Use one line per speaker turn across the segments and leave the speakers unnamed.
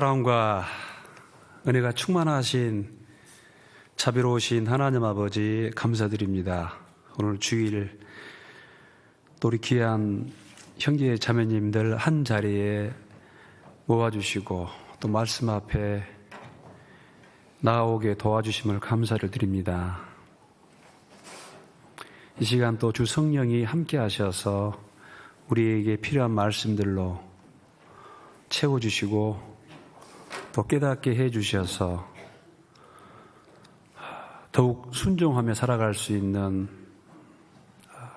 사랑과 은혜가 충만하신 자비로우신 하나님 아버지 감사드립니다. 오늘 주일 또 우리 귀한 형제 자매님들 한 자리에 모아주시고 또 말씀 앞에 나아오게 도와주심을 감사를 드립니다. 이 시간 또 주 성령이 함께 하셔서 우리에게 필요한 말씀들로 채워주시고 또 깨닫게 해주셔서 더욱 순종하며 살아갈 수 있는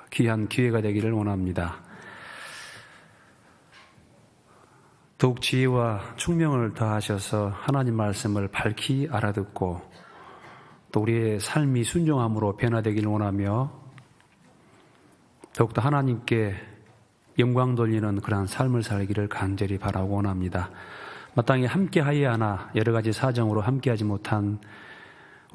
귀한 기회가 되기를 원합니다. 더욱 지혜와 총명을 더하셔서 하나님 말씀을 밝히 알아듣고 또 우리의 삶이 순종함으로 변화되기를 원하며 더욱더 하나님께 영광 돌리는 그러한 삶을 살기를 간절히 바라고 원합니다. 마땅히 함께하여야 하나 여러 가지 사정으로 함께하지 못한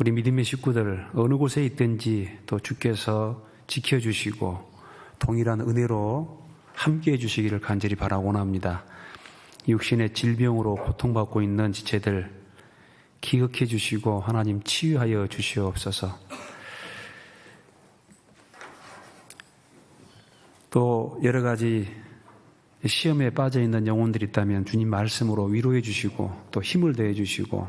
우리 믿음의 식구들 어느 곳에 있든지 또 주께서 지켜주시고 동일한 은혜로 함께해 주시기를 간절히 바라고 원합니다. 육신의 질병으로 고통받고 있는 지체들 기억해 주시고 하나님 치유하여 주시옵소서. 또 여러 가지 시험에 빠져있는 영혼들이 있다면 주님 말씀으로 위로해 주시고 또 힘을 더해 주시고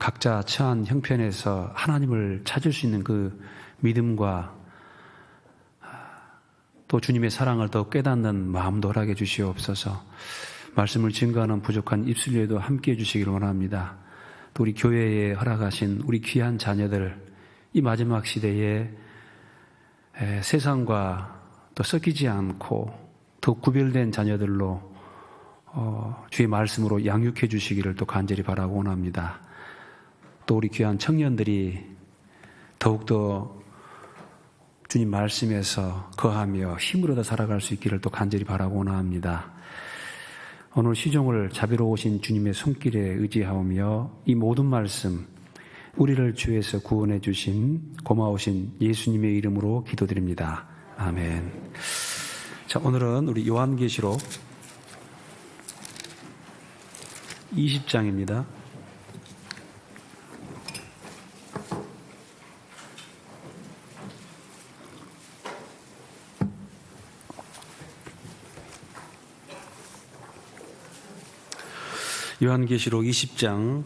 각자 처한 형편에서 하나님을 찾을 수 있는 그 믿음과 또 주님의 사랑을 더 깨닫는 마음도 허락해 주시옵소서. 말씀을 증거하는 부족한 입술에도 함께해 주시기를 원합니다. 또 우리 교회에 허락하신 우리 귀한 자녀들 이 마지막 시대에 세상과 또 섞이지 않고 더 구별된 자녀들로 주의 말씀으로 양육해 주시기를 또 간절히 바라고 원합니다. 또 우리 귀한 청년들이 더욱더 주님 말씀에서 거하며 힘을 얻어 살아갈 수 있기를 또 간절히 바라고 원합니다. 오늘 시종을 자비로우신 주님의 손길에 의지하오며 이 모든 말씀 우리를 주에서 구원해 주신 고마우신 예수님의 이름으로 기도드립니다. 아멘. 자, 오늘은 우리 요한계시록 20장입니다. 요한계시록 20장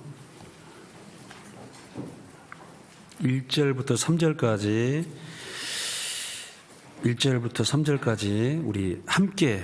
1절부터 3절까지 우리 함께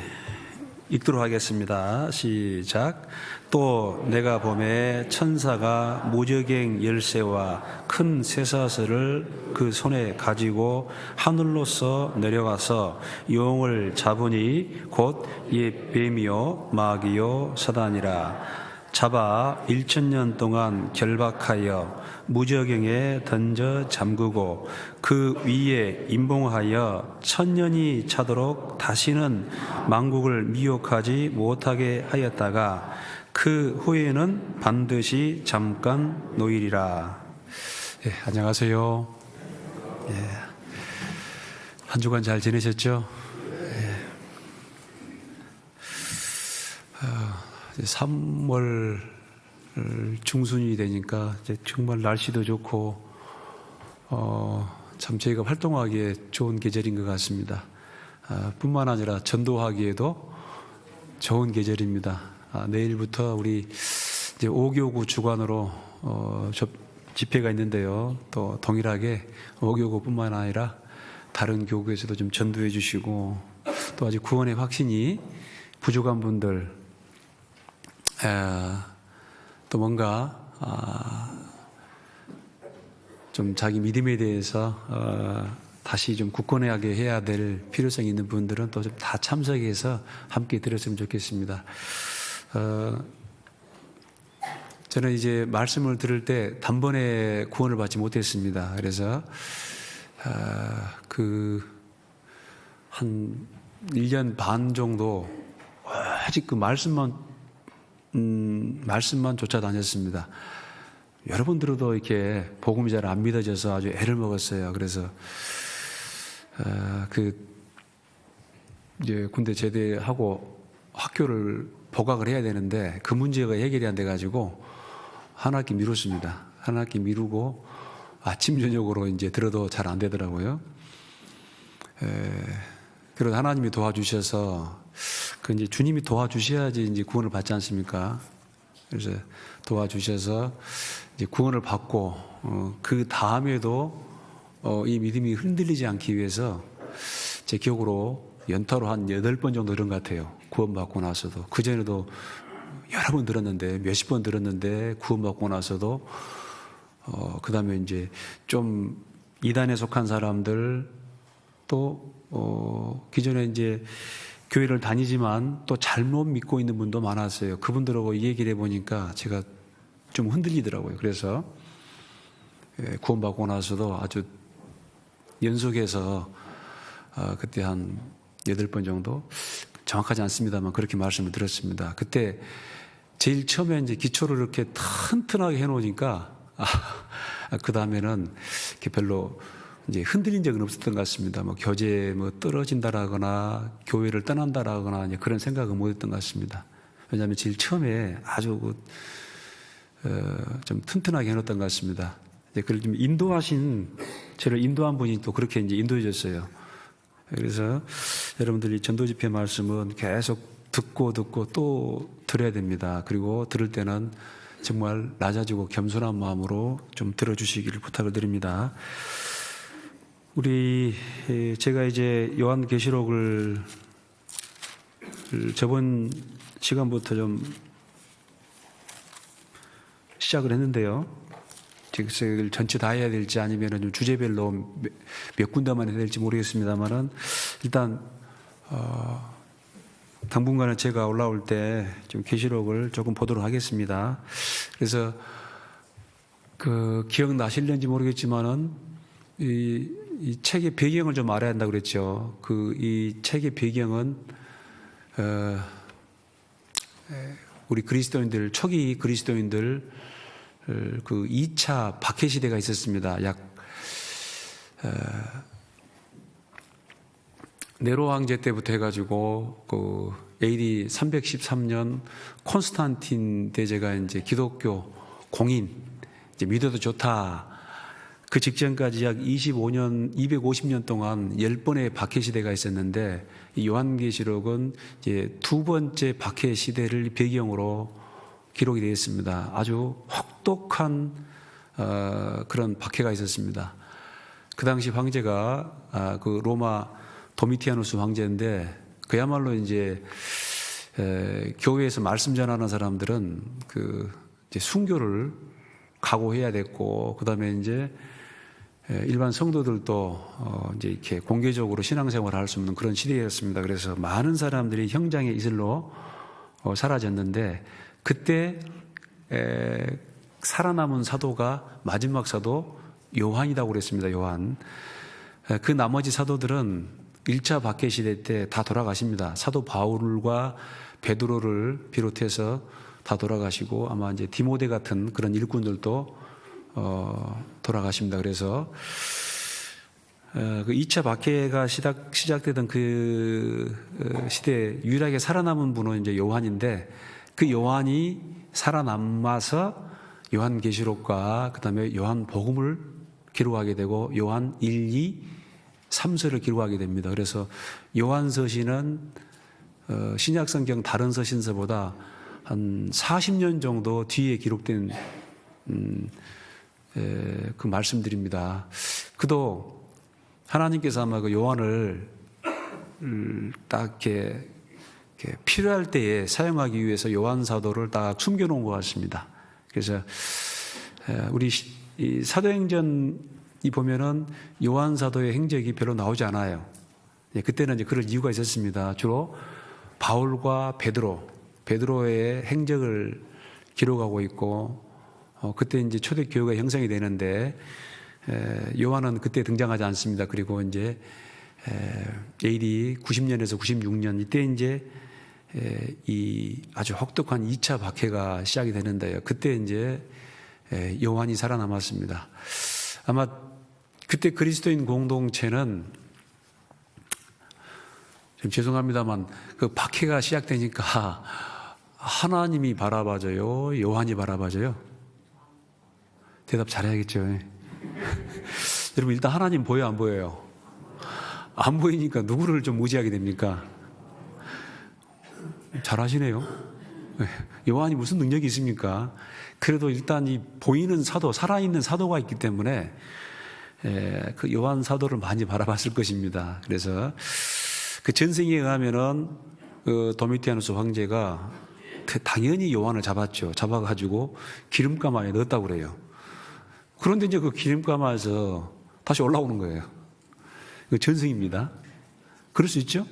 읽도록 하겠습니다. 시작. 또 내가 보매 천사가 무저갱 열쇠와 큰 쇠사슬을 그 손에 가지고 하늘로서 내려와서 용을 잡으니 곧 옛 뱀이요 마귀요 사단이라. 잡아 1000년 동안 결박하여 무저갱에 던져 잠그고 그 위에 임봉하여 1000년이 차도록 다시는 만국을 미혹하지 못하게 하였다가 그 후에는 반드시 잠깐 놓이리라. 안녕하세요. 한 주간 잘 지내셨죠? 3월 중순이 되니까 이제 정말 날씨도 좋고 참 저희가 활동하기에 좋은 계절인 것 같습니다. 뿐만 아니라 전도하기에도 좋은 계절입니다. 내일부터 우리 이제 5교구 주관으로 집회가 있는데요. 또 동일하게 5교구뿐만 아니라 다른 교구에서도 좀 전도해 주시고 또 아직 구원의 확신이 부족한 분들 또 뭔가 좀 자기 믿음에 대해서 다시 좀 굳건하게 해야 될 필요성이 있는 분들은 또 좀 다 참석해서 함께 들었으면 좋겠습니다. 저는 이제 말씀을 들을 때 단번에 구원을 받지 못했습니다. 그래서 한 1년 반 정도 아직 그 말씀만 쫓아다녔습니다. 여러분들도 이렇게 복음이 잘 안 믿어져서 아주 애를 먹었어요. 그래서 이제 군대 제대하고 학교를 복학을 해야 되는데 그 문제가 해결이 안 돼가지고 한 학기 미뤘습니다. 한 학기 미루고 아침 저녁으로 이제 들어도 잘 안 되더라고요. 그래도 하나님이 도와주셔서 그 이제 주님이 도와주셔야지 이제 구원을 받지 않습니까? 그래서 도와주셔서 이제 구원을 받고 그 다음에도 이 믿음이 흔들리지 않기 위해서 제 기억으로 연타로 한 8번 정도 들은 것 같아요. 구원받고 나서도. 그전에도 여러 번 들었는데, 몇십 번 들었는데, 구원받고 나서도, 그 다음에 이제 좀 이단에 속한 사람들, 또, 기존에 이제 교회를 다니지만 또 잘못 믿고 있는 분도 많았어요. 그분들하고 이 얘기를 해보니까 제가 좀 흔들리더라고요. 그래서 구원받고 나서도 아주 연속해서 그때 한 8번 정도, 정확하지 않습니다만 그렇게 말씀을 드렸습니다. 그때 제일 처음에 이제 기초를 이렇게 튼튼하게 해놓으니까 그 다음에는 이렇게 별로 이제 흔들린 적은 없었던 것 같습니다. 뭐 교제 뭐 떨어진다라거나 교회를 떠난다라거나 이제 그런 생각은 못했던 것 같습니다. 왜냐하면 제일 처음에 아주 좀 튼튼하게 해놓았던 것 같습니다. 이제 그걸 좀 저를 인도한 분이 또 그렇게 이제 인도해 줬어요. 그래서 여러분들이 전도 집회 말씀은 계속 듣고 또 들어야 됩니다. 그리고 들을 때는 정말 낮아지고 겸손한 마음으로 좀 들어주시기를 부탁을 드립니다. 제가 이제 요한계시록을 저번 시간부터 좀 시작을 했는데요. 책을 전체 다 해야 될지 아니면 좀 주제별로 몇 군데만 해야 될지 모르겠습니다만은 일단 당분간은 제가 올라올 때 좀 계시록을 조금 보도록 하겠습니다. 그래서 그 기억나실는지 모르겠지만은 이 책의 배경을 좀 알아야 한다고 그랬죠. 이 책의 배경은 우리 그리스도인들 초기 그리스도인들 그 2차 박해 시대가 있었습니다. 네로 황제 때부터 해가지고 그 AD 313년 콘스탄틴 대제가 이제 기독교 공인 이제 믿어도 좋다. 그 직전까지 약 250년 동안 10번의 박해 시대가 있었는데 이 요한계시록은 이제 두 번째 박해 시대를 배경으로 기록이 되어 있습니다. 아주 혹독한 그런 박해가 있었습니다. 그 당시 황제가 그 로마 도미티아누스 황제인데 그야말로 이제 교회에서 말씀 전하는 사람들은 이제 순교를 각오해야 됐고 그다음에 이제 일반 성도들도 이제 이렇게 공개적으로 신앙생활을 할 수 없는 그런 시대였습니다. 그래서 많은 사람들이 형장의 이슬로 사라졌는데 그때 살아남은 사도가 마지막 사도 요한이라고 그랬습니다. 요한. 그 나머지 사도들은 1차 박해 시대 때 다 돌아가십니다. 사도 바울과 베드로를 비롯해서 다 돌아가시고 아마 이제 디모데 같은 그런 일꾼들도 돌아가십니다. 그래서 그 2차 박해가 시작되던 그 시대에 유일하게 살아남은 분은 이제 요한인데 그 요한이 살아남아서 요한계시록과 그다음에 요한복음을 기록하게 되고 요한 1, 2, 3서를 기록하게 됩니다. 그래서 요한서신은 신약성경 다른 서신서보다 한 40년 정도 뒤에 기록된 그 말씀들입니다. 그도 하나님께서 아마 그 요한을 딱 이렇게 필요할 때에 사용하기 위해서 요한 사도를 딱 숨겨놓은 것 같습니다. 그래서 우리 이 사도행전이 보면은 요한 사도의 행적이 별로 나오지 않아요. 그때는 이제 그럴 이유가 있었습니다. 주로 바울과 베드로의 행적을 기록하고 있고 그때 이제 초대 교회가 형성이 되는데 요한은 그때 등장하지 않습니다. 그리고 이제 AD 90년에서 96년 이때 이제 이 아주 혹독한 2차 박해가 시작이 되는데요. 그때 이제 요한이 살아남았습니다. 아마 그때 그리스도인 공동체는 좀 죄송합니다만 그 박해가 시작되니까 하나님이 바라봐줘요? 요한이 바라봐줘요? 대답 잘해야겠죠. 여러분, 일단 하나님 보여요, 안 보여요? 안 보이니까 누구를 좀 무지하게 됩니까? 잘하시네요. 요한이 무슨 능력이 있습니까? 그래도 일단 이 보이는 사도, 살아있는 사도가 있기 때문에 그 요한 사도를 많이 바라봤을 것입니다. 그래서 그 전생에 의하면은 그 도미티아누스 황제가 당연히 요한을 잡았죠. 잡아가지고 기름가마에 넣었다고 그래요. 그런데 이제 그 기름가마에서 다시 올라오는 거예요. 그 전생입니다. 그럴 수 있죠?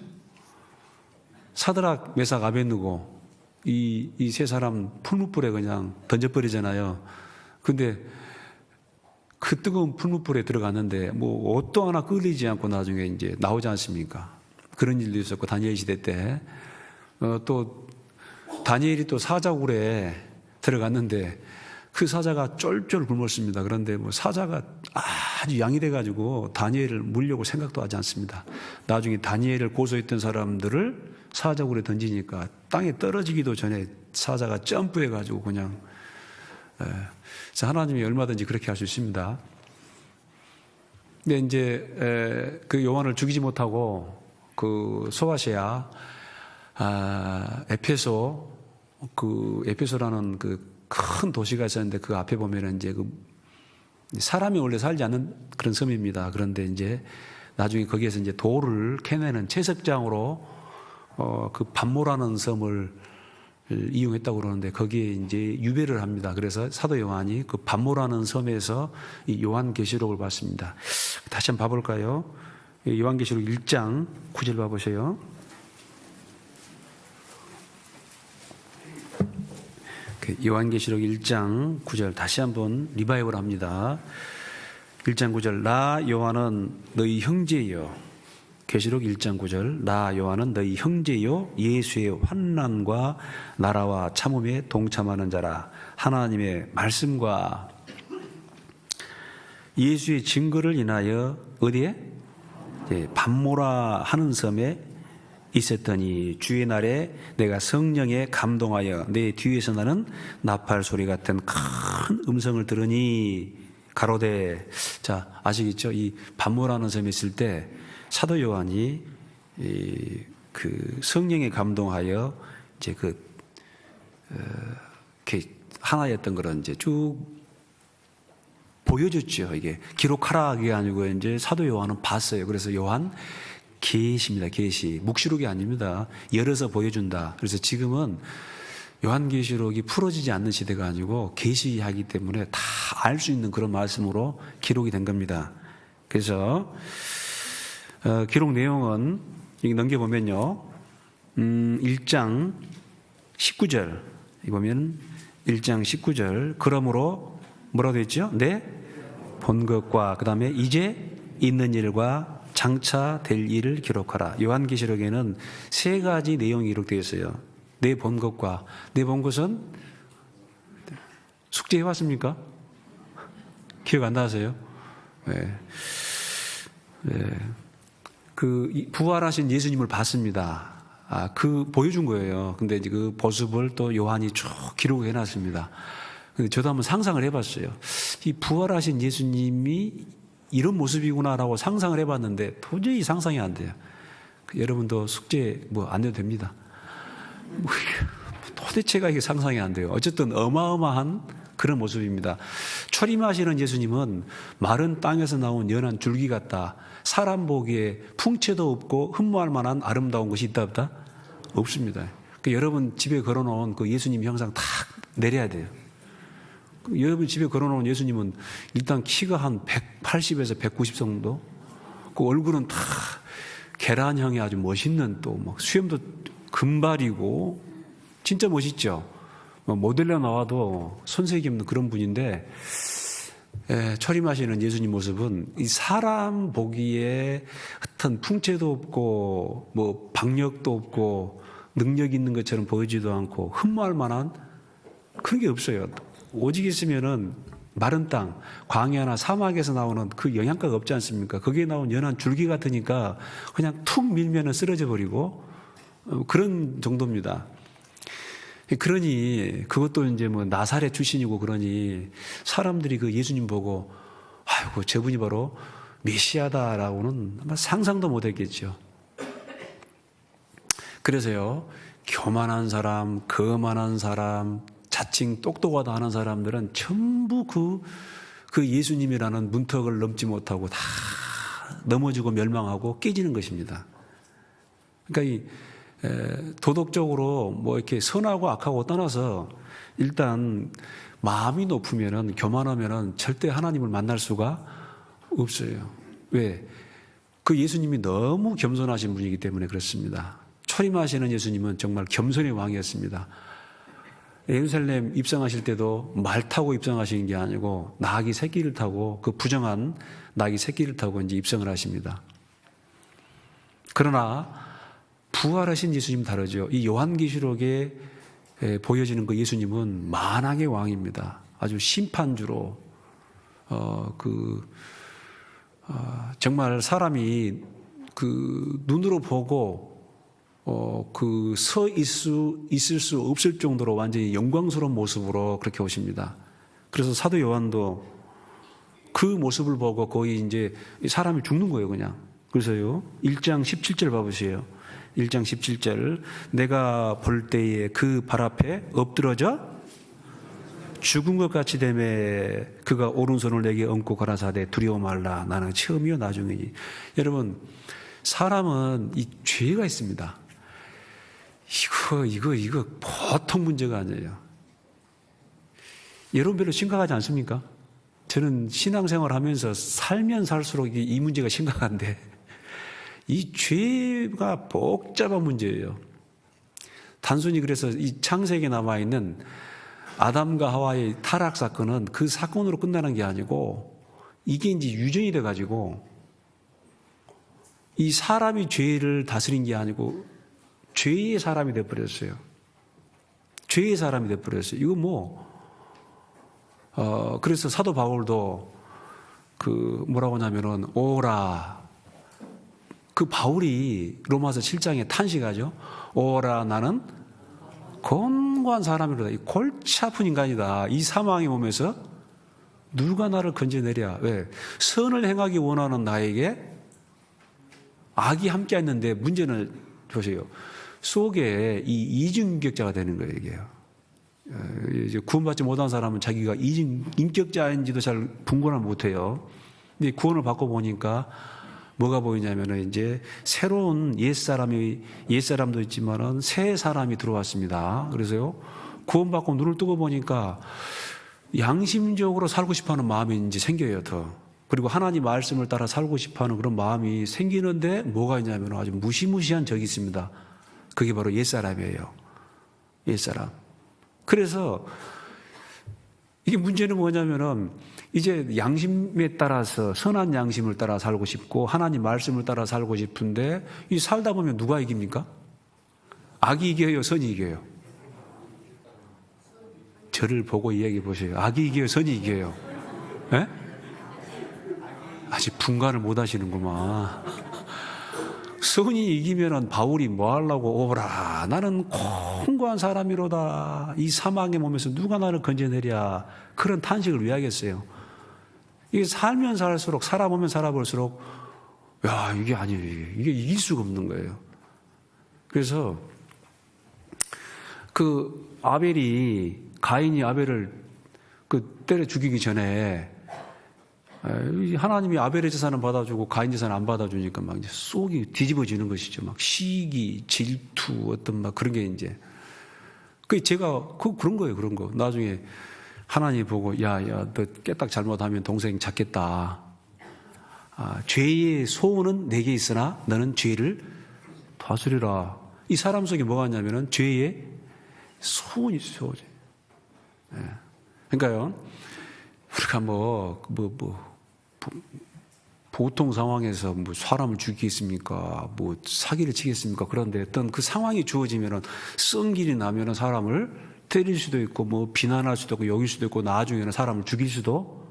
사드락, 메삭, 아벳느고 이 세 사람 풀무불에 그냥 던져버리잖아요. 근데 그 뜨거운 풀무불에 들어갔는데 뭐 옷도 하나 끌리지 않고 나중에 이제 나오지 않습니까? 그런 일도 있었고, 다니엘 시대 때 또 다니엘이 또 사자굴에 들어갔는데 그 사자가 쫄쫄 굶었습니다. 그런데 뭐 사자가 아주 양이 돼가지고 다니엘을 물려고 생각도 하지 않습니다. 나중에 다니엘을 고소했던 사람들을 사자굴에 던지니까 땅에 떨어지기도 전에 사자가 점프해가지고 그냥 하나님이 얼마든지 그렇게 할 수 있습니다. 근데 이제 그 요한을 죽이지 못하고 그 소아시아 에페소라는 그 큰 도시가 있었는데 그 앞에 보면은 이제 그 사람이 원래 살지 않는 그런 섬입니다. 그런데 이제 나중에 거기에서 이제 돌을 캐내는 채석장으로 그 반모라는 섬을 이용했다고 그러는데 거기에 이제 유배를 합니다. 그래서 사도 요한이 그 반모라는 섬에서 이 요한계시록을 봤습니다. 다시 한번 봐볼까요? 요한계시록 1장 9절 봐보세요. 요한계시록 1장 9절 다시 한번 리바이벌 합니다. 1장 9절 나 요한은 너희 형제요. 계시록 1장 9절 나 요한은 너희 형제요 예수의 환난과 나라와 참음에 동참하는 자라. 하나님의 말씀과 예수의 증거를 인하여 어디에? 반모라 하는 섬에 있었더니 주의 날에 내가 성령에 감동하여 내 뒤에서 나는 나팔 소리 같은 큰 음성을 들으니 가로되. 자, 아시겠죠? 이 반모라는 섬에 있을 때 사도 요한이 그 성령에 감동하여 이제 이렇게 하나였던 그런 이제 쭉 보여줬죠. 이게 기록하라 게 아니고 이제 사도 요한은 봤어요. 그래서 요한 계시입니다. 계시. 묵시록이 아닙니다. 열어서 보여준다. 그래서 지금은 요한계시록이 풀어지지 않는 시대가 아니고 계시하기 때문에 다 알 수 있는 그런 말씀으로 기록이 된 겁니다. 그래서 기록 내용은 여기 넘겨보면요. 1장 19절 보면 1장 19절 그러므로 뭐라고 했죠? 내 본 것과 그 다음에 이제 있는 일과 장차 될 일을 기록하라. 요한계시록에는 세 가지 내용이 기록되어 있어요. 내 본 것과 내 본 것은 숙제해 왔습니까? 기억 안 나세요? 네. 네. 그 부활하신 예수님을 봤습니다. 그 보여준 거예요. 근데 이제 그 모습을 또 요한이 쭉 기록해 놨습니다. 근데 저도 한번 상상을 해봤어요. 이 부활하신 예수님이 이런 모습이구나라고 상상을 해봤는데 도저히 상상이 안 돼요. 여러분도 숙제 뭐 안 해도 됩니다. 도대체가 이게 상상이 안 돼요. 어쨌든 어마어마한 그런 모습입니다. 초림하시는 예수님은 마른 땅에서 나온 연한 줄기 같다. 사람 보기에 풍채도 없고 흠모할 만한 아름다운 것이 있다 없다? 없습니다. 여러분 집에 걸어놓은 그 예수님 형상 다 내려야 돼요. 여러분 집에 걸어놓은 예수님은 일단 키가 한 180에서 190 정도, 그 얼굴은 다 계란형이 아주 멋있는 또 막 수염도 금발이고 진짜 멋있죠. 모델로 나와도 손색이 없는 그런 분인데 초림하시는 예수님 모습은 이 사람 보기에 어떤 풍채도 없고 뭐 박력도 없고 능력 있는 것처럼 보이지도 않고 흠모할 만한 그런 게 없어요. 오직 있으면은 마른 땅, 광야나 사막에서 나오는 그 영양가가 없지 않습니까? 거기에 나온 연한 줄기 같으니까 그냥 툭 밀면은 쓰러져 버리고 그런 정도입니다. 그러니 그것도 이제 뭐 나사렛 출신이고 그러니 사람들이 그 예수님 보고 아이고 저분이 바로 메시아다라고는 아마 상상도 못했겠죠. 그래서요 교만한 사람, 거만한 사람, 자칭 똑똑하다 하는 사람들은 전부 그 예수님이라는 문턱을 넘지 못하고 다 넘어지고 멸망하고 깨지는 것입니다. 그러니까 도덕적으로 뭐 이렇게 선하고 악하고 떠나서 일단 마음이 높으면은 교만하면은 절대 하나님을 만날 수가 없어요. 왜? 그 예수님이 너무 겸손하신 분이기 때문에 그렇습니다. 초림하시는 예수님은 정말 겸손의 왕이었습니다. 예루살렘 입성하실 때도 말 타고 입성하시는 게 아니고 나귀 새끼를 타고 그 부정한 나귀 새끼를 타고 이제 입성을 하십니다. 그러나 부활하신 예수님 다르죠. 이 요한계시록에 보여지는 그 예수님은 만왕의 왕입니다. 아주 심판주로 정말 사람이 그 눈으로 보고 서 있을 수 없을 정도로 완전히 영광스러운 모습으로 그렇게 오십니다. 그래서 사도 요한도 그 모습을 보고 거의 이제 사람이 죽는 거예요, 그냥. 그래서요, 1장 17절 봐보세요. 1장 17절. 내가 볼 때에 그 발 앞에 엎드러져 죽은 것 같이 되매 그가 오른손을 내게 얹고 가라사대 두려워 말라. 나는 처음이요 나중이니. 여러분, 사람은 이 죄가 있습니다. 이거 보통 문제가 아니에요. 여러분 별로 심각하지 않습니까? 저는 신앙생활 하면서 살면 살수록 이 문제가 심각한데 이 죄가 복잡한 문제예요. 단순히 그래서 이 창세기에 남아있는 아담과 하와의 타락 사건은 그 사건으로 끝나는 게 아니고 이게 이제 유전이 돼가지고 이 사람이 죄를 다스린 게 아니고 죄의 사람이 돼버렸어요. 죄의 사람이 돼버렸어요. 이거 그래서 사도 바울도 뭐라고 하냐면은 오라. 그 바울이 로마서 7장에 탄식하죠. 오라 나는 곤고한 사람이로다. 이 골치 아픈 인간이다. 이 사망의 몸에서 누가 나를 건져내랴. 왜? 선을 행하기 원하는 나에게 악이 함께 했는데 문제는 보세요. 속에 이 이중인격자가 되는 거예요, 이게요. 이제 구원받지 못한 사람은 자기가 이중인격자인지도 잘 분간을 못해요. 근데 구원을 받고 보니까 뭐가 보이냐면은 이제 새로운 옛사람도 있지만은 새 사람이 들어왔습니다. 그래서요, 구원받고 눈을 뜨고 보니까 양심적으로 살고 싶어 하는 마음이 이제 생겨요, 더. 그리고 하나님 말씀을 따라 살고 싶어 하는 그런 마음이 생기는데 뭐가 있냐면 아주 무시무시한 적이 있습니다. 그게 바로 옛사람이에요. 옛사람. 그래서 이게 문제는 뭐냐면은 이제 양심에 따라서 선한 양심을 따라 살고 싶고 하나님 말씀을 따라 살고 싶은데 이 살다 보면 누가 이깁니까? 악이 이겨요? 선이 이겨요? 저를 보고 이야기해 보세요. 악이 이겨요? 선이 이겨요? 예? 아직 분간을 못 하시는구만. 선이 이기면은 바울이 뭐 하려고 오라. 나는 콩고한 사람이로다. 이 사망의 몸에서 누가 나를 건져내랴. 그런 탄식을 왜 하겠어요? 이게 살면 살수록 살아보면 살아볼수록 야 이게 아니에요. 이게 이길 수가 없는 거예요. 그래서 가인이 아벨을 때려 죽이기 전에 하나님이 아벨의 제사는 받아주고 가인 제사는 안 받아주니까 막 이제 속이 뒤집어지는 것이죠. 막 시기, 질투, 어떤 막 그런 게 이제. 제가 그런 거예요, 그런 거. 나중에 하나님 보고, 야, 너 깨딱 잘못하면 동생 잡겠다. 죄의 소원은 내게 있으나 너는 죄를 다스리라. 이 사람 속에 뭐가 있냐면은 죄의 소원이 있어요. 네. 그러니까요, 우리가 보통 상황에서 사람을 죽이겠습니까? 사기를 치겠습니까? 그런데 어떤 그 상황이 주어지면은 썩길이 나면은 사람을 때릴 수도 있고 비난할 수도 있고 욕일 수도 있고 나중에는 사람을 죽일 수도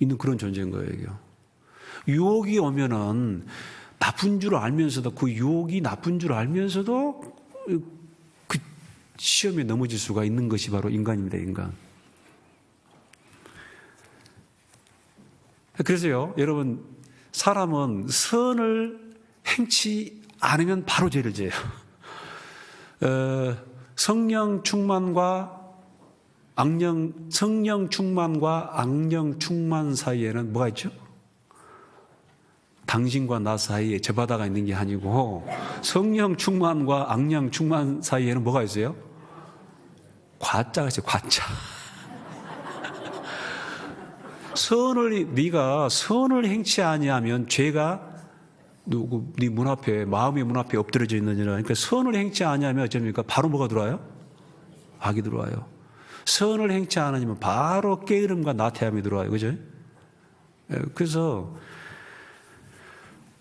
있는 그런 존재인 거예요, 이게. 유혹이 오면은 나쁜 줄 알면서도 그 유혹이 나쁜 줄 알면서도 시험에 넘어질 수가 있는 것이 바로 인간입니다, 인간. 그래서요, 여러분, 사람은 선을 행치 않으면 바로 죄를 져요. 성령 충만과 성령 충만과 악령 충만 사이에는 뭐가 있죠? 당신과 나 사이에 저 바다가 있는 게 아니고, 성령 충만과 악령 충만 사이에는 뭐가 있어요? 과자가 있어요, 과자. 네가 선을 행치 아니하면 죄가 네 문 앞에, 마음의 문 앞에 엎드려져 있느니라. 그러니까 선을 행치 아니하면 어쩝니까? 바로 뭐가 들어와요? 악이 들어와요. 선을 행치 않으면 바로 게으름과 나태함이 들어와요. 그죠?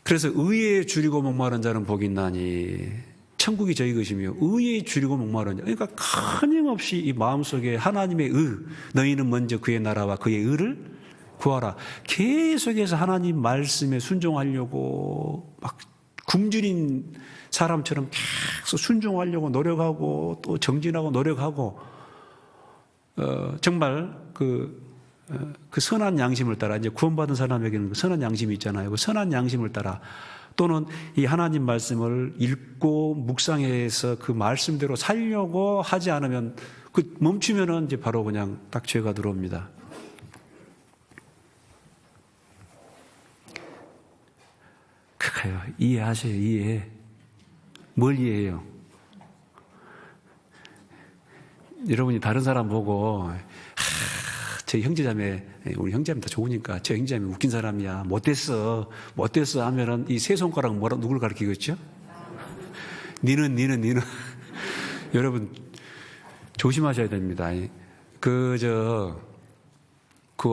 그래서 의에 줄이고 목마른 자는 복이 있나니 천국이 저희 것이며, 의에 줄이고 목마른 자. 그러니까 끊임없이 이 마음속에 하나님의 너희는 먼저 그의 나라와 그의 의를 구하라. 계속해서 하나님 말씀에 순종하려고 막 굶주린 사람처럼 계속 순종하려고 노력하고 또 정진하고 노력하고, 정말 그 선한 양심을 따라, 이제 구원받은 사람에게는 그 선한 양심이 있잖아요. 그 선한 양심을 따라, 또는 이 하나님 말씀을 읽고 묵상해서 그 말씀대로 살려고 하지 않으면, 멈추면은 이제 바로 그냥 딱 죄가 들어옵니다. 그래요. 이해하세요, 이해. 뭘 이해해요? 여러분이 다른 사람 보고, 저 형제자매, 우리 형제자매 다 좋으니까 저 형제자매 웃긴 사람이야, 못됐어 하면은 이 세 손가락 누굴 가리키겠죠? 니는 여러분 조심하셔야 됩니다. 그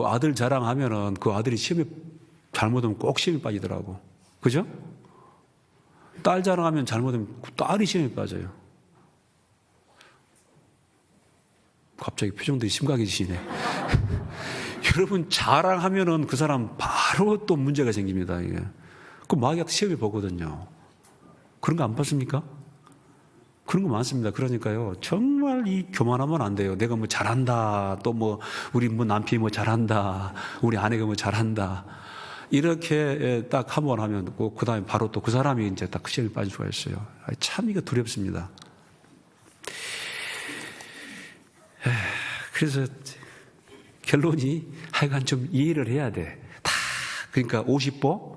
아들 자랑하면은 그 아들이 시험에 잘못하면 꼭 시험에 빠지더라고. 그죠? 딸 자랑하면 잘못하면 딸이 시험에 빠져요. 갑자기 표정들이 심각해지시네. 여러분, 자랑하면은 그 사람 바로 또 문제가 생깁니다. 이게. 그 마귀가 시험에 보거든요. 그런 거 안 봤습니까? 그런 거 많습니다. 그러니까요, 정말 이 교만하면 안 돼요. 내가 뭐 잘한다, 또 뭐 우리 뭐 남편이 뭐 잘한다, 우리 아내가 뭐 잘한다, 이렇게 딱 한 번 하면 그 다음에 바로 또 그 사람이 이제 딱 시험에 빠질 수가 있어요. 참 이거 두렵습니다. 그래서 결론이 하여간 좀 이해를 해야 돼. 다. 그러니까 50보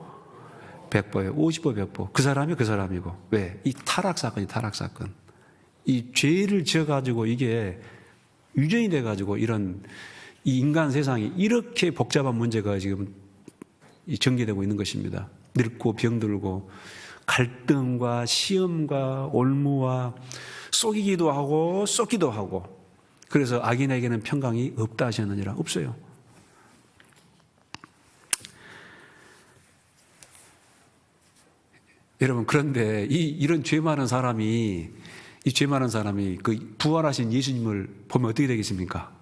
100보예요. 50보 100보. 그 사람이 그 사람이고. 왜? 이 타락사건이 타락사건. 이 죄를 지어가지고 이게 유전이 돼가지고 이런 이 인간 세상이 이렇게 복잡한 문제가 지금 전개되고 있는 것입니다. 늙고 병들고 갈등과 시험과 올무와 속이기도 하고 쏟기도 하고, 그래서 악인에게는 평강이 없다 하셨느니라. 없어요. 여러분, 그런데 이런 죄 많은 사람이 그 부활하신 예수님을 보면 어떻게 되겠습니까?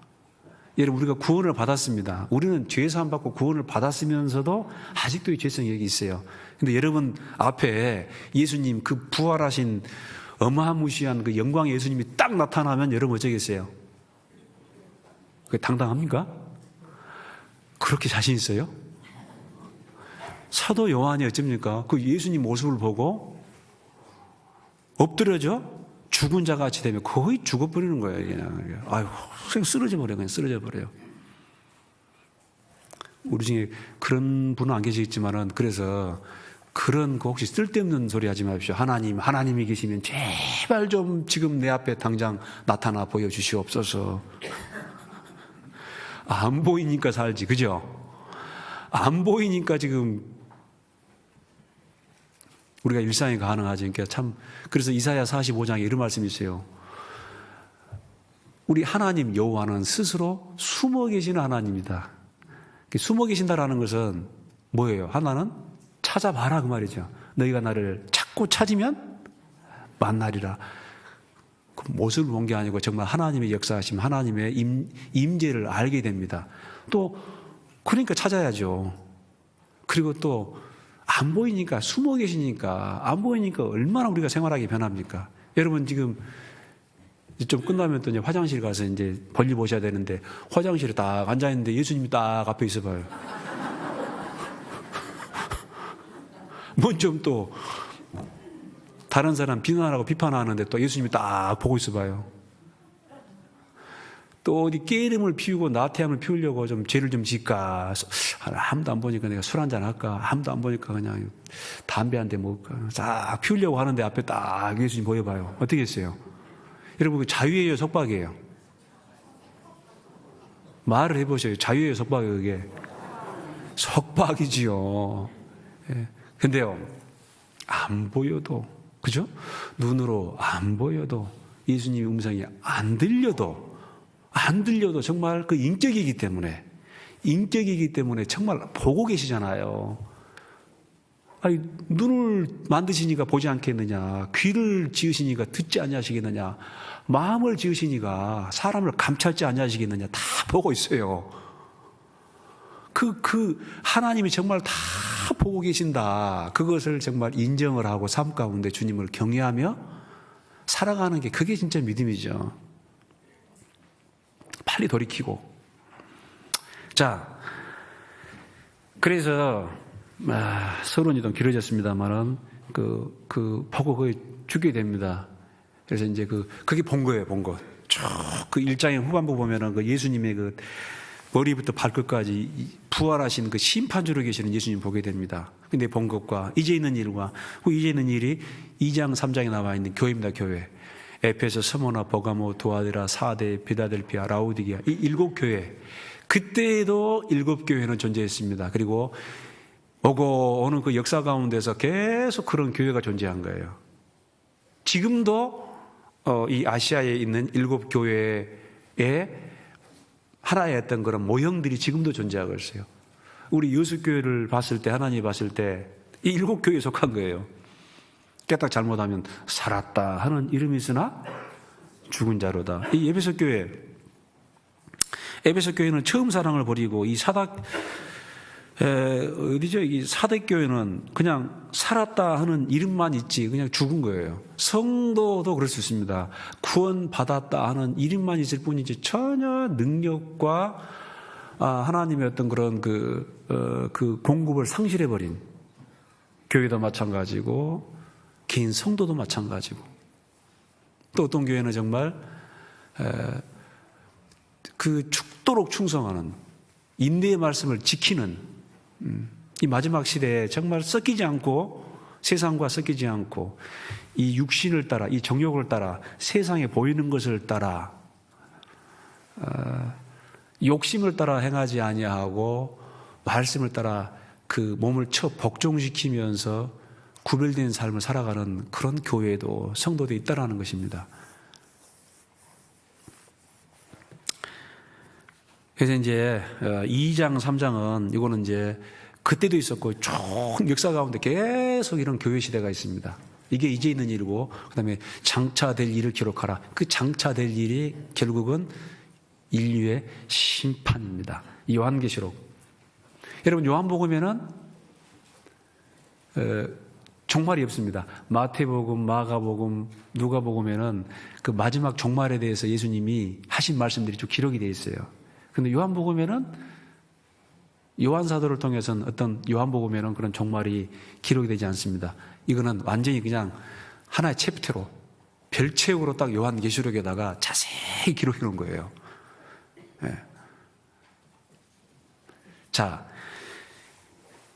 여러분, 우리가 구원을 받았습니다. 우리는 죄 사함 받고 구원을 받았으면서도 아직도 이 죄성이 여기 있어요. 근데 여러분 앞에 예수님, 그 부활하신 어마무시한 그 영광의 예수님이 딱 나타나면 여러분 어쩌겠어요? 그게 당당합니까? 그렇게 자신 있어요? 사도 요한이 어쩝니까? 그 예수님 모습을 보고 엎드려져 죽은 자 같이 되면 거의 죽어버리는 거예요. 그냥. 아유, 쓰러져 버려요. 우리 중에 그런 분은 안 계시겠지만은, 그래서 그런 거 혹시 쓸데없는 소리 하지 마십시오. 하나님이 계시면 제발 좀 지금 내 앞에 당장 나타나 보여주시옵소서. 안 보이니까 살지, 그죠? 안 보이니까 지금 우리가 일상이 가능하지. 그러니까 참, 그래서 이사야 45장에 이런 말씀이 있어요. 우리 하나님 여호와는 스스로 숨어 계시는 하나님이다. 숨어 계신다라는 것은 뭐예요? 하나는 찾아봐라 그 말이죠. 너희가 나를 찾고 찾으면 만나리라. 그 모습을 본 게 아니고 정말 하나님의 역사하심, 하나님의 임재를 알게 됩니다. 또 그러니까 찾아야죠. 그리고 또 안 보이니까, 숨어 계시니까, 안 보이니까 얼마나 우리가 생활하기 변합니까? 여러분, 지금 이제 좀 끝나면 또 이제 화장실 가서 이제 볼일 보셔야 되는데 화장실에 딱 앉아있는데 예수님이 딱 앞에 있어 봐요. 뭐 좀 또 다른 사람 비난하고 비판하는데 또 예수님이 딱 보고 있어 봐요. 또 어디 깨름을 피우고 나태함을 피우려고 좀 죄를 좀 짓까? 아무도 안 보니까 내가 술 한잔 할까? 아무도 안 보니까 그냥 담배 한 대 먹을까? 싹 피우려고 하는데 앞에 딱 예수님 보여봐요. 어떻게 했어요? 여러분, 그 자유예요, 속박이에요? 말을 해보세요. 자유예요, 속박이에요, 그게? 속박이지요. 예. 근데요, 안 보여도, 그죠? 눈으로 안 보여도, 예수님의 음성이 안 들려도 정말 그 인격이기 때문에 정말 보고 계시잖아요. 아니, 눈을 만드시니까 보지 않겠느냐, 귀를 지으시니까 듣지 아니하시겠느냐, 마음을 지으시니까 사람을 감찰지 아니하시겠느냐, 다 보고 있어요. 하나님이 정말 다 보고 계신다. 그것을 정말 인정을 하고 삶 가운데 주님을 경외하며 살아가는 게 그게 진짜 믿음이죠. 빨리 돌이키고. 자, 그래서 서론이 좀 길어졌습니다만은 보고 거의 죽게 됩니다. 그래서 이제 그게 본 거예요, 본 거. 쭉 그 1장의 후반부 보면은 그 예수님의 그 머리부터 발끝까지 부활하신 그 심판주로 계시는 예수님 보게 됩니다. 근데 본 것과 이제 있는 일과 이제 있는 일이 2장, 3장에 나와 있는 교회입니다, 교회. 에페소, 스모나, 버가모, 두아디라, 사데, 빌라델피아, 라우디게아, 이 7교회. 그때에도 7교회는 존재했습니다. 그리고 오고 오는 그 역사 가운데서 계속 그런 교회가 존재한 거예요. 지금도 이 아시아에 있는 7교회에 하나의 어떤 그런 모형들이 지금도 존재하고 있어요. 우리 여수교회를 봤을 때, 하나님이 봤을 때 이 7교회에 속한 거예요. 깨딱 잘못하면 살았다 하는 이름이 있으나 죽은 자로다. 이 에베소 교회는 처음 사랑을 버리고 이 이 사대 교회는 그냥 살았다 하는 이름만 있지 그냥 죽은 거예요. 성도도 그럴 수 있습니다. 구원 받았다 하는 이름만 있을 뿐이지 전혀 능력과 하나님의 어떤 그런 그 공급을 상실해 버린 교회도 마찬가지고 개인 성도도 마찬가지고 또 어떤 교회는 정말 죽도록 충성하는 인내의 말씀을 지키는 이 마지막 시대에 정말 섞이지 않고 세상과 섞이지 않고 이 육신을 따라 이 정욕을 따라 세상에 보이는 것을 따라 욕심을 따라 행하지 아니하고 말씀을 따라 그 몸을 복종시키면서 구별된 삶을 살아가는 그런 교회도 성도도 있다라는 것입니다. 그래서 이제 2장, 3장은 이거는 이제 그때도 있었고 쭉 역사 가운데 계속 이런 교회 시대가 있습니다. 이게 이제 있는 일이고 그다음에 장차될 일을 기록하라. 그 장차될 일이 결국은 인류의 심판입니다. 요한계시록. 여러분 요한복음에는 종말이 없습니다. 마태복음, 마가복음, 누가복음에는 그 마지막 종말에 대해서 예수님이 하신 말씀들이 쭉 기록이 되어 있어요. 근데 요한복음에는 요한사도를 통해서는 어떤 요한복음에는 그런 종말이 기록이 되지 않습니다. 이거는 완전히 그냥 하나의 챕터로 별책으로 딱 요한계시록에다가 자세히 기록해 놓은 거예요. 네. 자,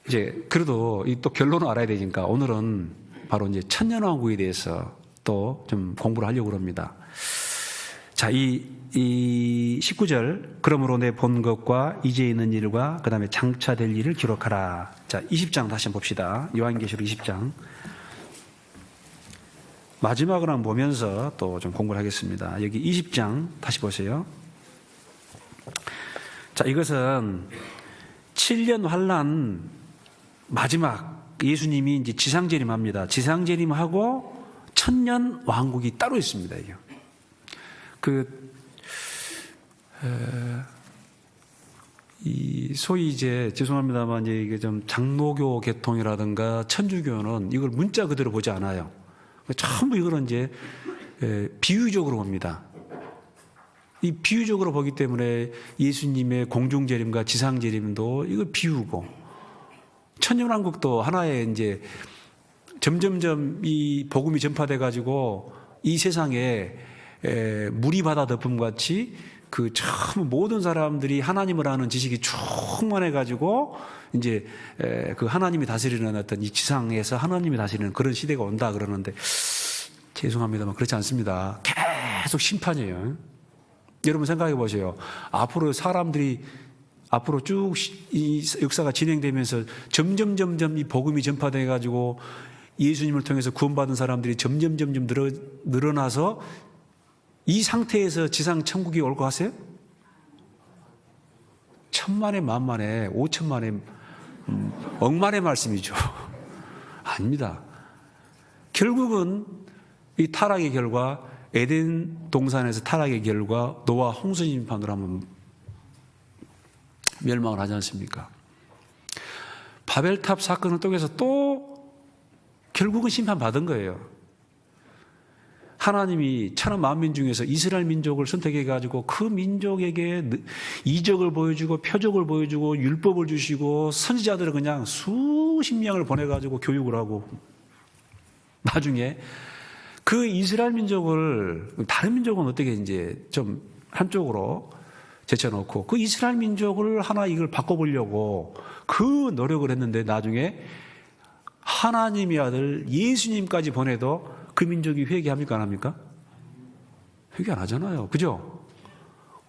이제 그래도 또 결론을 알아야 되니까 오늘은 바로 이제 천년왕국에 대해서 또 좀 공부를 하려고 합니다. 자, 이 19절, 그러므로 내 본 것과 이제 있는 일과 그 다음에 장차될 일을 기록하라. 자, 20장 다시 한번 봅시다. 요한계시록 20장. 마지막을 한번 보면서 또 좀 공부를 하겠습니다. 여기 20장 다시 보세요. 자, 이것은 7년 환난 마지막 예수님이 이제 지상재림합니다. 지상재림하고 천년 왕국이 따로 있습니다. 이게. 소위 이제 죄송합니다만 이게 좀 장로교 계통이라든가 천주교는 이걸 문자 그대로 보지 않아요. 전부 이거는 이제 비유적으로 봅니다. 이 비유적으로 보기 때문에 예수님의 공중재림과 지상재림도 이거 비유고, 천년왕국도 하나의 이제 점점점 이 복음이 전파돼 가지고 이 세상에 물이 바다 덮음 같이 그 참 모든 사람들이 하나님을 아는 지식이 충만해 가지고 이제 그 하나님이 다스리는 어떤 이 지상에서 하나님이 다스리는 그런 시대가 온다 그러는데, 죄송합니다만 그렇지 않습니다. 계속 심판이에요. 여러분 생각해 보세요. 앞으로 사람들이 앞으로 쭉 이 역사가 진행되면서 점점 이 복음이 전파돼 가지고 예수님을 통해서 구원받은 사람들이 점점 늘어나서 이 상태에서 지상 천국이 올 거 하세요? 천만의 만만의 5천만의 억만의 말씀이죠. 아닙니다. 결국은 이 타락의 결과, 에덴 동산에서 타락의 결과 노아 홍수 심판으로 하면 멸망을 하지 않습니까? 바벨탑 사건을 통해서 또 결국은 심판받은 거예요. 하나님이 천하 만민 중에서 이스라엘 민족을 선택해가지고 그 민족에게 이적을 보여주고 표적을 보여주고 율법을 주시고 선지자들을 그냥 수십 명을 보내가지고 교육을 하고, 나중에 그 이스라엘 민족을 다른 민족은 어떻게 이제 좀 한쪽으로 제쳐놓고 그 이스라엘 민족을 하나 이걸 바꿔보려고 그 노력을 했는데, 나중에 하나님의 아들 예수님까지 보내도 그 민족이 회개합니까 안 합니까? 회개 안 하잖아요. 그죠?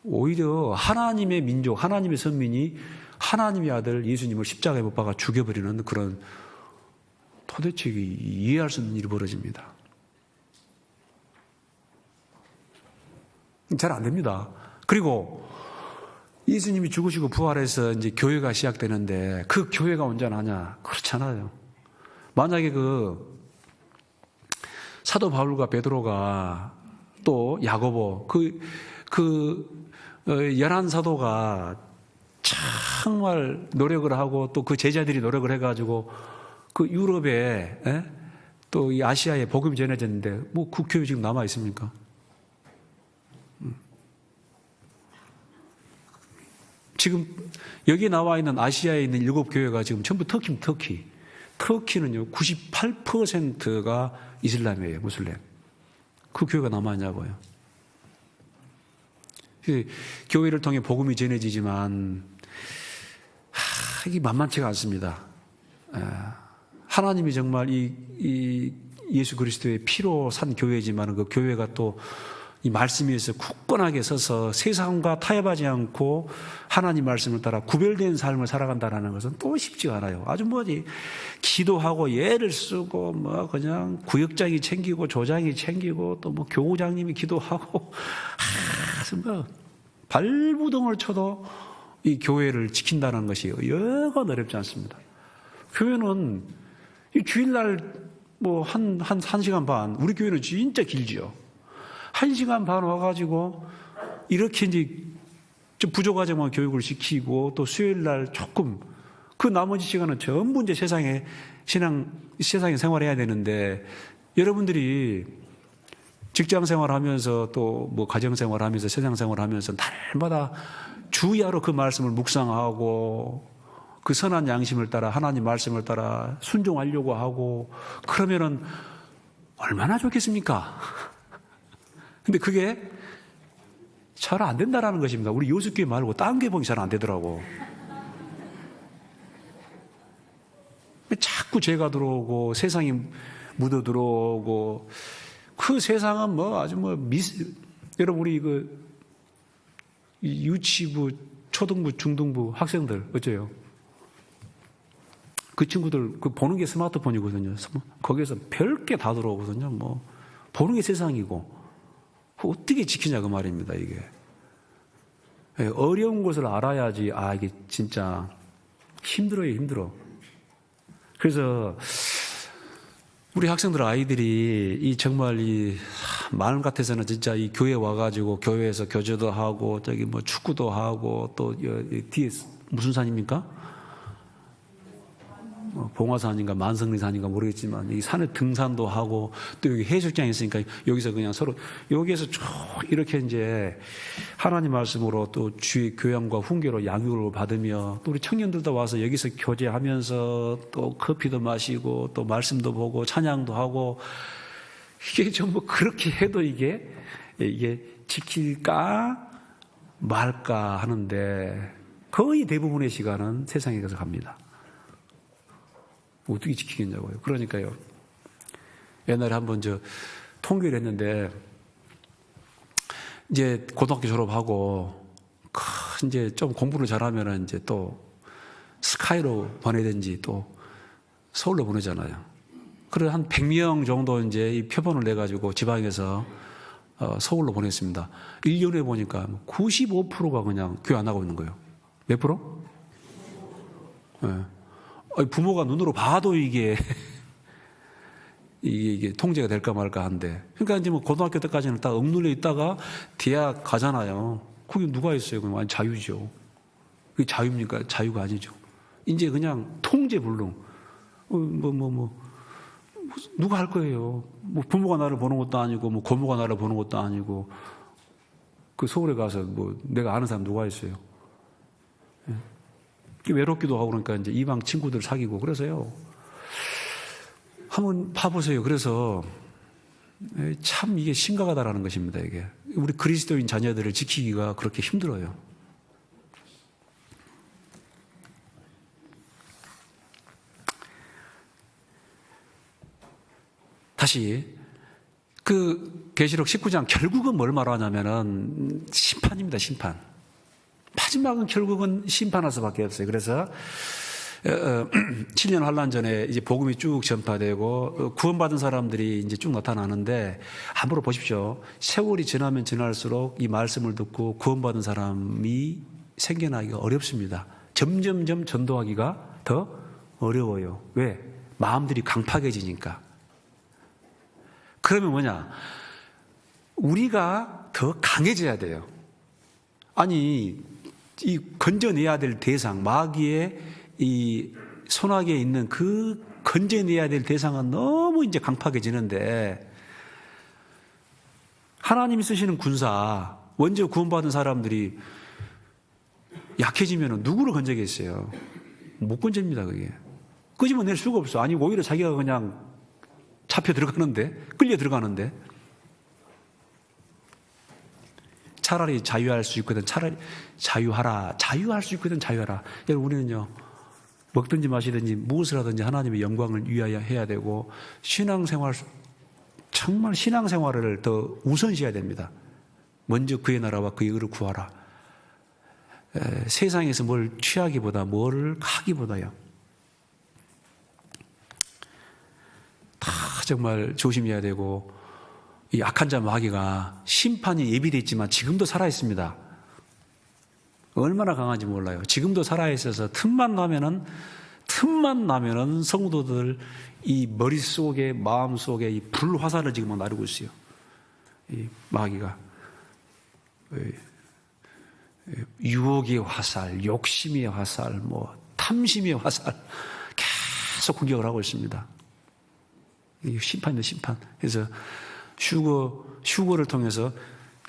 오히려 하나님의 민족, 하나님의 선민이 하나님의 아들 예수님을 십자가에 못 박아 죽여버리는 그런 도대체 이해할 수 없는 일이 벌어집니다. 잘 안 됩니다. 그리고 예수님이 죽으시고 부활해서 이제 교회가 시작되는데 그 교회가 온전하냐? 그렇잖아요. 만약에 그 사도 바울과 베드로가 또 야고보 그 11사도가 정말 노력을 하고 또 그 제자들이 노력을 해가지고 그 유럽에 또 이 아시아에 복음이 전해졌는데 뭐 그 교회 지금 남아 있습니까? 지금 여기 나와 있는 아시아에 있는 7교회가 지금 전부 터키는요 98%가 이슬람이에요. 무슬림. 그 교회가 남았냐고요. 교회를 통해 복음이 전해지지만 이게 만만치가 않습니다. 하나님이 정말 이 예수 그리스도의 피로 산 교회지만 그 교회가 또 이 말씀 위에서 굳건하게 서서 세상과 타협하지 않고 하나님 말씀을 따라 구별된 삶을 살아간다는 것은 또 쉽지가 않아요. 아주 기도하고 예를 쓰고 그냥 구역장이 챙기고 조장이 챙기고 또 교우장님이 기도하고 발부동을 쳐도 이 교회를 지킨다는 것이 여간 어렵지 않습니다. 교회는 이 주일날 한 시간 반, 우리 교회는 진짜 길지요. 1시간 반 와가지고 이렇게 이제 좀 부족하지만 교육을 시키고 또 수요일날 조금 그 나머지 시간은 전부 이제 세상에 생활해야 되는데, 여러분들이 직장 생활하면서 또 가정 생활하면서 세상 생활하면서 날마다 주야로 그 말씀을 묵상하고 그 선한 양심을 따라 하나님 말씀을 따라 순종하려고 하고 그러면은 얼마나 좋겠습니까? 근데 그게 잘 안 된다라는 것입니다. 우리 요수교회 말고 다른 교회 보기 잘 안 되더라고. 자꾸 죄가 들어오고 세상이 묻어 들어오고 그 세상은 여러분 우리 유치부, 초등부, 중등부 학생들 어째요? 그 친구들 보는 게 스마트폰이거든요. 거기에서 별게 다 들어오거든요. 보는 게 세상이고 어떻게 지키냐 그 말입니다. 이게 어려운 것을 알아야지. 이게 진짜 힘들어. 그래서 우리 학생들 아이들이 정말 마음 같아서는 진짜 이 교회 와가지고 교회에서 교제도 하고 저기 축구도 하고 또 뒤에 무슨 산입니까? 봉화산인가 만성리산인가 모르겠지만 이 산에 등산도 하고 또 여기 해수욕장이 있으니까 여기서 그냥 서로 여기에서 쭉 이렇게 이제 하나님 말씀으로 또 주의 교양과 훈계로 양육을 받으며 또 우리 청년들도 와서 여기서 교제하면서 또 커피도 마시고 또 말씀도 보고 찬양도 하고 이게 전부 그렇게 해도 이게 지킬까 말까 하는데 거의 대부분의 시간은 세상에 가서 갑니다. 어떻게 지키겠냐고요. 그러니까요. 옛날에 한번 통계를 했는데 이제 고등학교 졸업하고 이제 좀 공부를 잘하면은 이제 또 스카이로 보내든지 또 서울로 보내잖아요. 그래 한 100명 정도 이제 이 표본을 내 가지고 지방에서 서울로 보냈습니다. 1년에 보니까 95%가 그냥 교회 안 하고 있는 거예요. 몇 프로? 네. 부모가 눈으로 봐도 이게 통제가 될까 말까 한데. 그러니까 이제 뭐 고등학교 때까지는 딱 억눌려 있다가 대학 가잖아요. 그게 누가 했어요? 그럼 완전 자유죠. 그게 자유입니까? 자유가 아니죠. 이제 그냥 통제불능. 누가 할 거예요? 뭐 부모가 나를 보는 것도 아니고, 뭐 고모가 나를 보는 것도 아니고, 그 서울에 가서 뭐 내가 아는 사람 누가 있어요? 외롭기도 하고 그러니까 이제 이방 친구들 사귀고 그래서요. 한번 봐보세요. 그래서 참 이게 심각하다라는 것입니다. 이게 우리 그리스도인 자녀들을 지키기가 그렇게 힘들어요. 다시 그 계시록 19장 결국은 뭘 말하냐면은 심판입니다. 심판. 마지막은 결국은 심판할 수밖에 없어요. 그래서 7년 환란 전에 이제 복음이 쭉 전파되고 구원받은 사람들이 이제 쭉 나타나는데 함부로 보십시오. 세월이 지나면 지날수록 이 말씀을 듣고 구원받은 사람이 생겨나기가 어렵습니다. 점점점 전도하기가 더 어려워요. 왜? 마음들이 강팍해지니까. 그러면 뭐냐? 우리가 더 강해져야 돼요. 아니, 이 건져내야 될 대상, 마귀의 이 손아귀에 있는 그 건져내야 될 대상은 너무 이제 강팍해지는데, 하나님이 쓰시는 군사, 먼저 구원받은 사람들이 약해지면 누구를 건져겠어요? 못 건집니다, 그게. 끄집어낼 수가 없어. 아니, 오히려 자기가 그냥 잡혀 들어가는데, 끌려 들어가는데, 차라리 자유할 수 있거든. 차라리 자유하라. 자유할 수 있거든. 자유하라. 여러분, 우리는요, 먹든지 마시든지 무엇을 하든지 하나님의 영광을 위하여 해야 되고, 신앙생활, 정말 신앙생활을 더 우선시해야 됩니다. 먼저 그의 나라와 그의 의를 구하라. 세상에서 뭘 취하기보다 뭘 하기보다요. 다 정말 조심해야 되고, 이 악한 자 마귀가 심판이 예비되어 있지만 지금도 살아있습니다. 얼마나 강한지 몰라요. 지금도 살아있어서 틈만 나면은 성도들 이 머릿속에, 마음속에 이 불화살을 지금 나르고 있어요. 이 마귀가. 유혹의 화살, 욕심의 화살, 탐심의 화살 계속 공격을 하고 있습니다. 이 심판입니다, 심판. 그래서 휴거를 통해서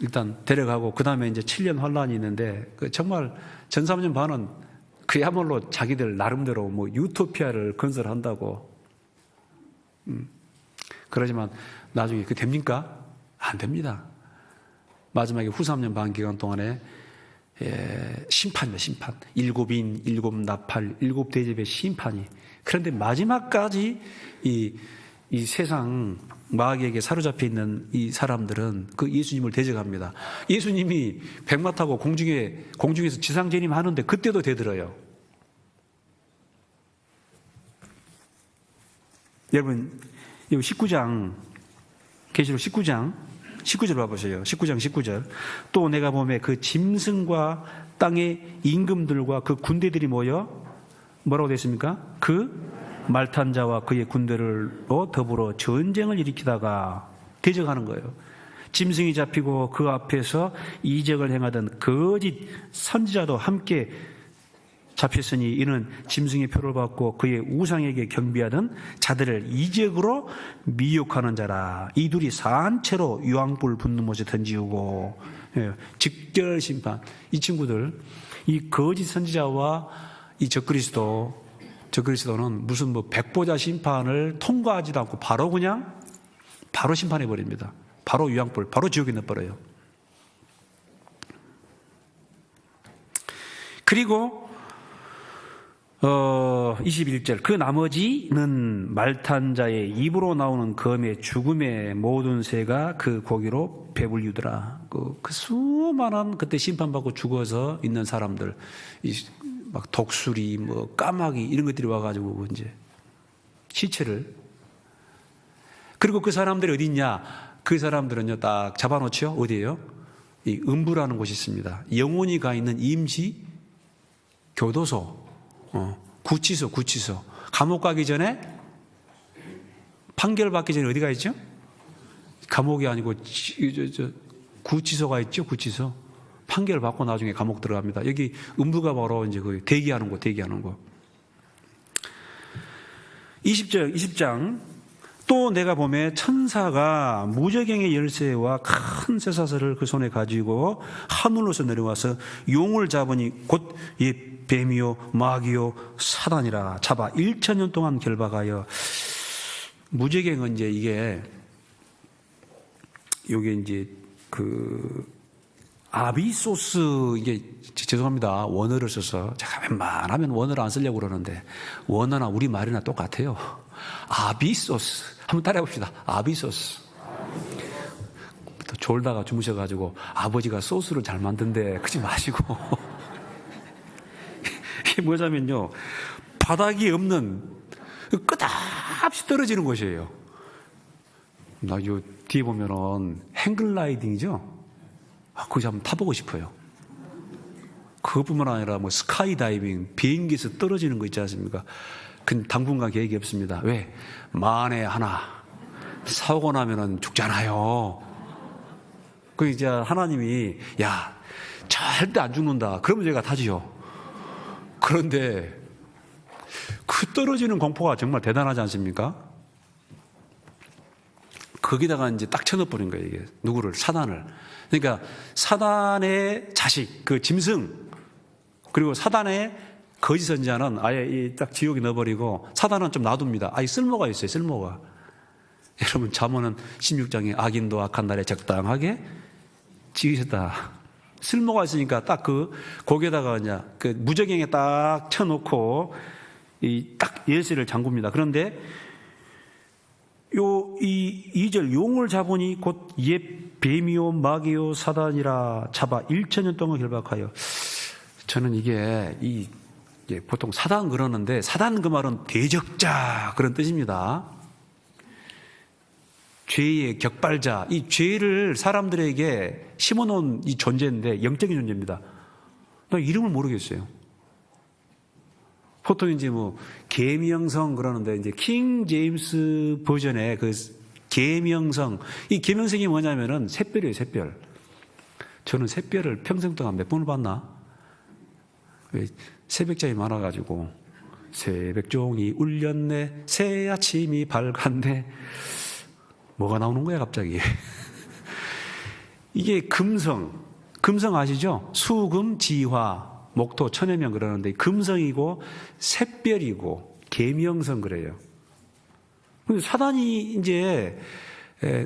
일단 데려가고 그 다음에 이제 7년 환란이 있는데 정말 전 3년 반은 그야말로 자기들 나름대로 유토피아를 건설한다고. 그러지만 나중에 그게 됩니까? 안 됩니다. 마지막에 후 3년 반 기간 동안에 심판이다, 심판. 7인, 7나팔, 7대접의 심판이. 그런데 마지막까지 이 세상 마귀에게 사로잡혀 있는 이 사람들은 그 예수님을 대적합니다. 예수님이 백마 타고 공중에서 지상 재림하는데 그때도 대들어요. 여러분, 여기 19장, 계시록 19절 봐보세요. 19장 19절. 또 내가 보매 그 짐승과 땅의 임금들과 그 군대들이 모여 뭐라고 되어 있습니까? 그 말탄 자와 그의 군대를로 더불어 전쟁을 일으키다가 대적하는 거예요. 짐승이 잡히고 그 앞에서 이적을 행하던 거짓 선지자도 함께 잡혔으니 이는 짐승의 표를 받고 그의 우상에게 경배하던 자들을 이적으로 미혹하는 자라. 이 둘이 산채로 유황불 붙는 못에 던지우고. 직결 심판. 이 친구들, 이 거짓 선지자와 이 적그리스도는 무슨 뭐 백보자 심판을 통과하지도 않고 바로 심판해 버립니다. 바로 유황불, 바로 지옥에 넣어버려요. 그리고 21절, 그 나머지는 말탄 자의 입으로 나오는 검의 죽음의 모든 새가 그 고기로 배불리더라. 그 수많은 그때 심판받고 죽어서 있는 사람들, 막 독수리, 뭐 까마귀 이런 것들이 와가지고 이제 시체를. 그리고 그 사람들이 어디 있냐? 그 사람들은요 딱 잡아놓죠. 어디예요? 이 음부라는 곳이 있습니다. 영혼이 가 있는 임시 교도소. 구치소. 감옥 가기 전에, 판결 받기 전에 어디가 있죠? 감옥이 아니고 구치소가 있죠. 구치소. 판결 받고 나중에 감옥 들어갑니다. 여기 음부가 바로 이제 그 대기하는 곳. 20장. 또 내가 보매 천사가 무저갱의 열쇠와 큰 쇠사슬을 그 손에 가지고 하늘로서 내려와서 용을 잡으니 곧 뱀이요 마귀요 사단이라 잡아 1000년 동안 결박하여. 무저갱은 이제 이게 이제 그 아비소스, 이게 죄송합니다. 원어를 써서 제가 웬만하면 원어를 안 쓰려고 그러는데 원어나 우리 말이나 똑같아요. 아비소스. 한번 따라해 봅시다. 아비소스. 또 졸다가 주무셔가지고 아버지가 소스를 잘 만든대 그러지 마시고. 이게 뭐냐면요, 바닥이 없는 끝없이 떨어지는 곳이에요. 나 요 뒤에 보면은 행글라이딩이죠. 거기서 한번 타보고 싶어요. 그것뿐만 아니라 뭐 스카이다이빙, 비행기에서 떨어지는 거 있지 않습니까? 근데 당분간 계획이 없습니다. 왜? 만에 하나 사고 나면은 죽잖아요. 그 이제 하나님이 야 절대 안 죽는다. 그러면 제가 타지요. 그런데 그 떨어지는 공포가 정말 대단하지 않습니까? 거기다가 이제 딱 쳐넣어버린 거예요. 이게 누구를? 사단을. 그러니까 사단의 자식, 그 짐승, 그리고 사단의 거짓 선지자는 아예 딱 지옥에 넣어버리고 사단은 좀 놔둡니다. 아예 쓸모가 있어요. 쓸모가. 여러분 잠언은 16장에 악인도 악한 날에 적당하게 지으셨다. 쓸모가 있으니까 딱 거기에다가 이제 그 무저갱에 딱 쳐놓고 딱 열쇠를 잠굽니다. 그런데 이 2절 용을 잡으니 곧 옛 뱀이요 마귀요 사단이라 잡아 1000년 동안 결박하여. 저는 이게 보통 사단 그러는데 사단 그 말은 대적자 그런 뜻입니다. 죄의 격발자. 이 죄를 사람들에게 심어놓은 이 존재인데 영적인 존재입니다. 나 이름을 모르겠어요. 보통 이제 뭐 계명성 그러는데 이제 킹 제임스 버전의 그 계명성, 이 계명성이 뭐냐면은 샛별이에요. 샛별. 저는 샛별을 평생 동안 몇 번을 봤나? 새벽잠이 많아가지고 새벽종이 울렸네, 새 아침이 밝았네. 뭐가 나오는 거야 갑자기? 이게 금성 아시죠? 수금, 지화, 목토, 천여명 그러는데 금성이고 샛별이고 계명성 그래요. 사단이 이제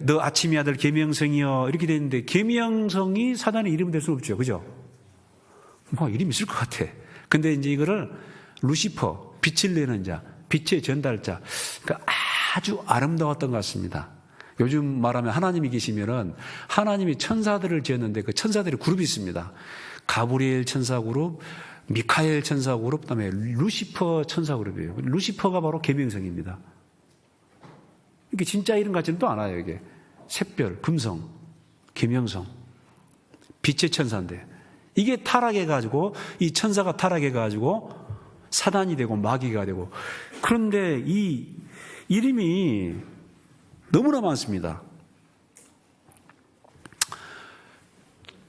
너 아침이 아들 계명성이여 이렇게 돼 있는데 계명성이 사단의 이름이 될 수 없죠, 그죠? 뭐 이름이 있을 것 같아. 근데 이제 이거를 루시퍼, 빛을 내는 자, 빛의 전달자, 그러니까 아주 아름다웠던 것 같습니다. 요즘 말하면 하나님이 계시면은 하나님이 천사들을 지었는데 그 천사들의 그룹이 있습니다. 가브리엘 천사 그룹, 미카엘 천사 그룹, 그다음에 루시퍼 천사 그룹이에요. 루시퍼가 바로 계명성입니다. 이게 진짜 이름 같지는 또 않아요. 이게 샛별, 금성, 계명성, 빛의 천사인데 이게 타락해가지고 이 천사가 타락해가지고 사단이 되고 마귀가 되고. 그런데 이 이름이 너무나 많습니다.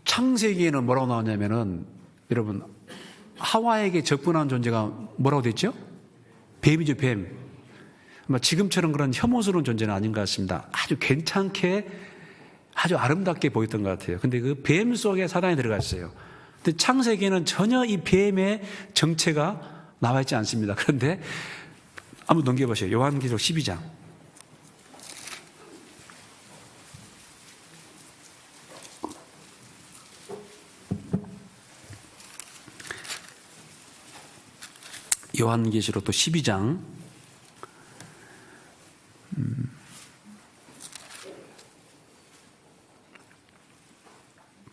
창세기에는 뭐라고 나오냐면은 여러분 하와에게 접근한 존재가 뭐라고 됐죠? 뱀이죠, 뱀. 지금처럼 그런 혐오스러운 존재는 아닌 것 같습니다. 아주 괜찮게, 아주 아름답게 보였던 것 같아요. 근데 그 뱀 속에 사단이 들어가 있어요. 근데 창세기에는 전혀 이 뱀의 정체가 나와 있지 않습니다. 그런데 한번 넘겨보세요. 요한계시록 12장. 요한계시록 또 12장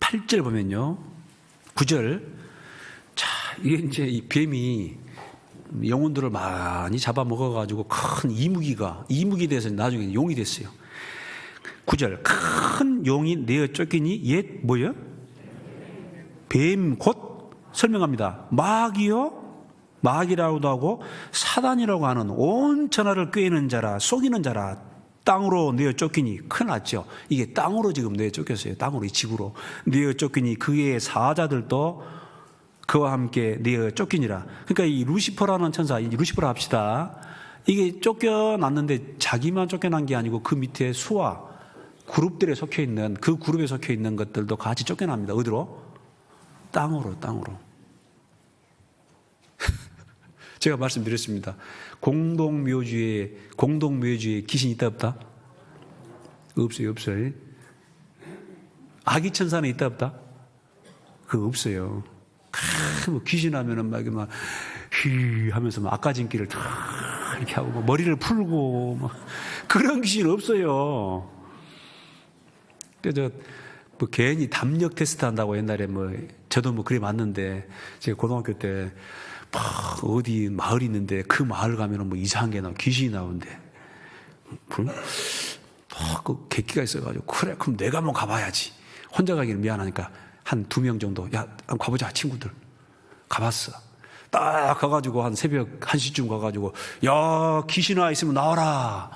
8절 보면요. 9절. 자, 이게 이제 이 뱀이 영혼들을 많이 잡아먹어가지고 큰 이무기 돼서 나중에 용이 됐어요. 9절. 큰 용이 내어 쫓기니 옛 뭐요? 뱀 곧 설명합니다. 마귀라고도 하고 사단이라고 하는 온 천하를 꾀는 자라 속이는 자라 땅으로 내어 쫓기니 큰일 났죠. 이게 땅으로 지금 내어 쫓겼어요. 땅으로, 이 지구로 내어 쫓기니 그의 사자들도 그와 함께 내어 쫓기니라. 그러니까 이 루시퍼라는 천사, 루시퍼라 합시다. 이게 쫓겨났는데 자기만 쫓겨난 게 아니고 그 밑에 수와 그룹들에 속해 있는, 그 그룹에 속해 있는 것들도 같이 쫓겨납니다. 어디로? 땅으로. 제가 말씀드렸습니다. 공동묘지에 귀신이 있다 없다? 없어요. 아기 천사는 있다 없다? 그거 없어요. 뭐 귀신 하면은 막 휘 하면서 막 아까진기를 탁 이렇게 하고 막 머리를 풀고 막 그런 귀신 없어요. 그래서 뭐 괜히 담력 테스트 한다고 옛날에 저도 그래 맞는데 제가 고등학교 때 막 어디 마을이 있는데 그 마을 가면은 이상한 게 귀신이 나오는데 그 객기가 있어가지고 그래 그럼 내가 한번 가봐야지. 혼자 가기는 미안하니까 한 2명 정도 야 한번 가보자 친구들. 가봤어. 딱 가가지고 한 새벽 1시쯤 가가지고 야 귀신 와 있으면 나와라.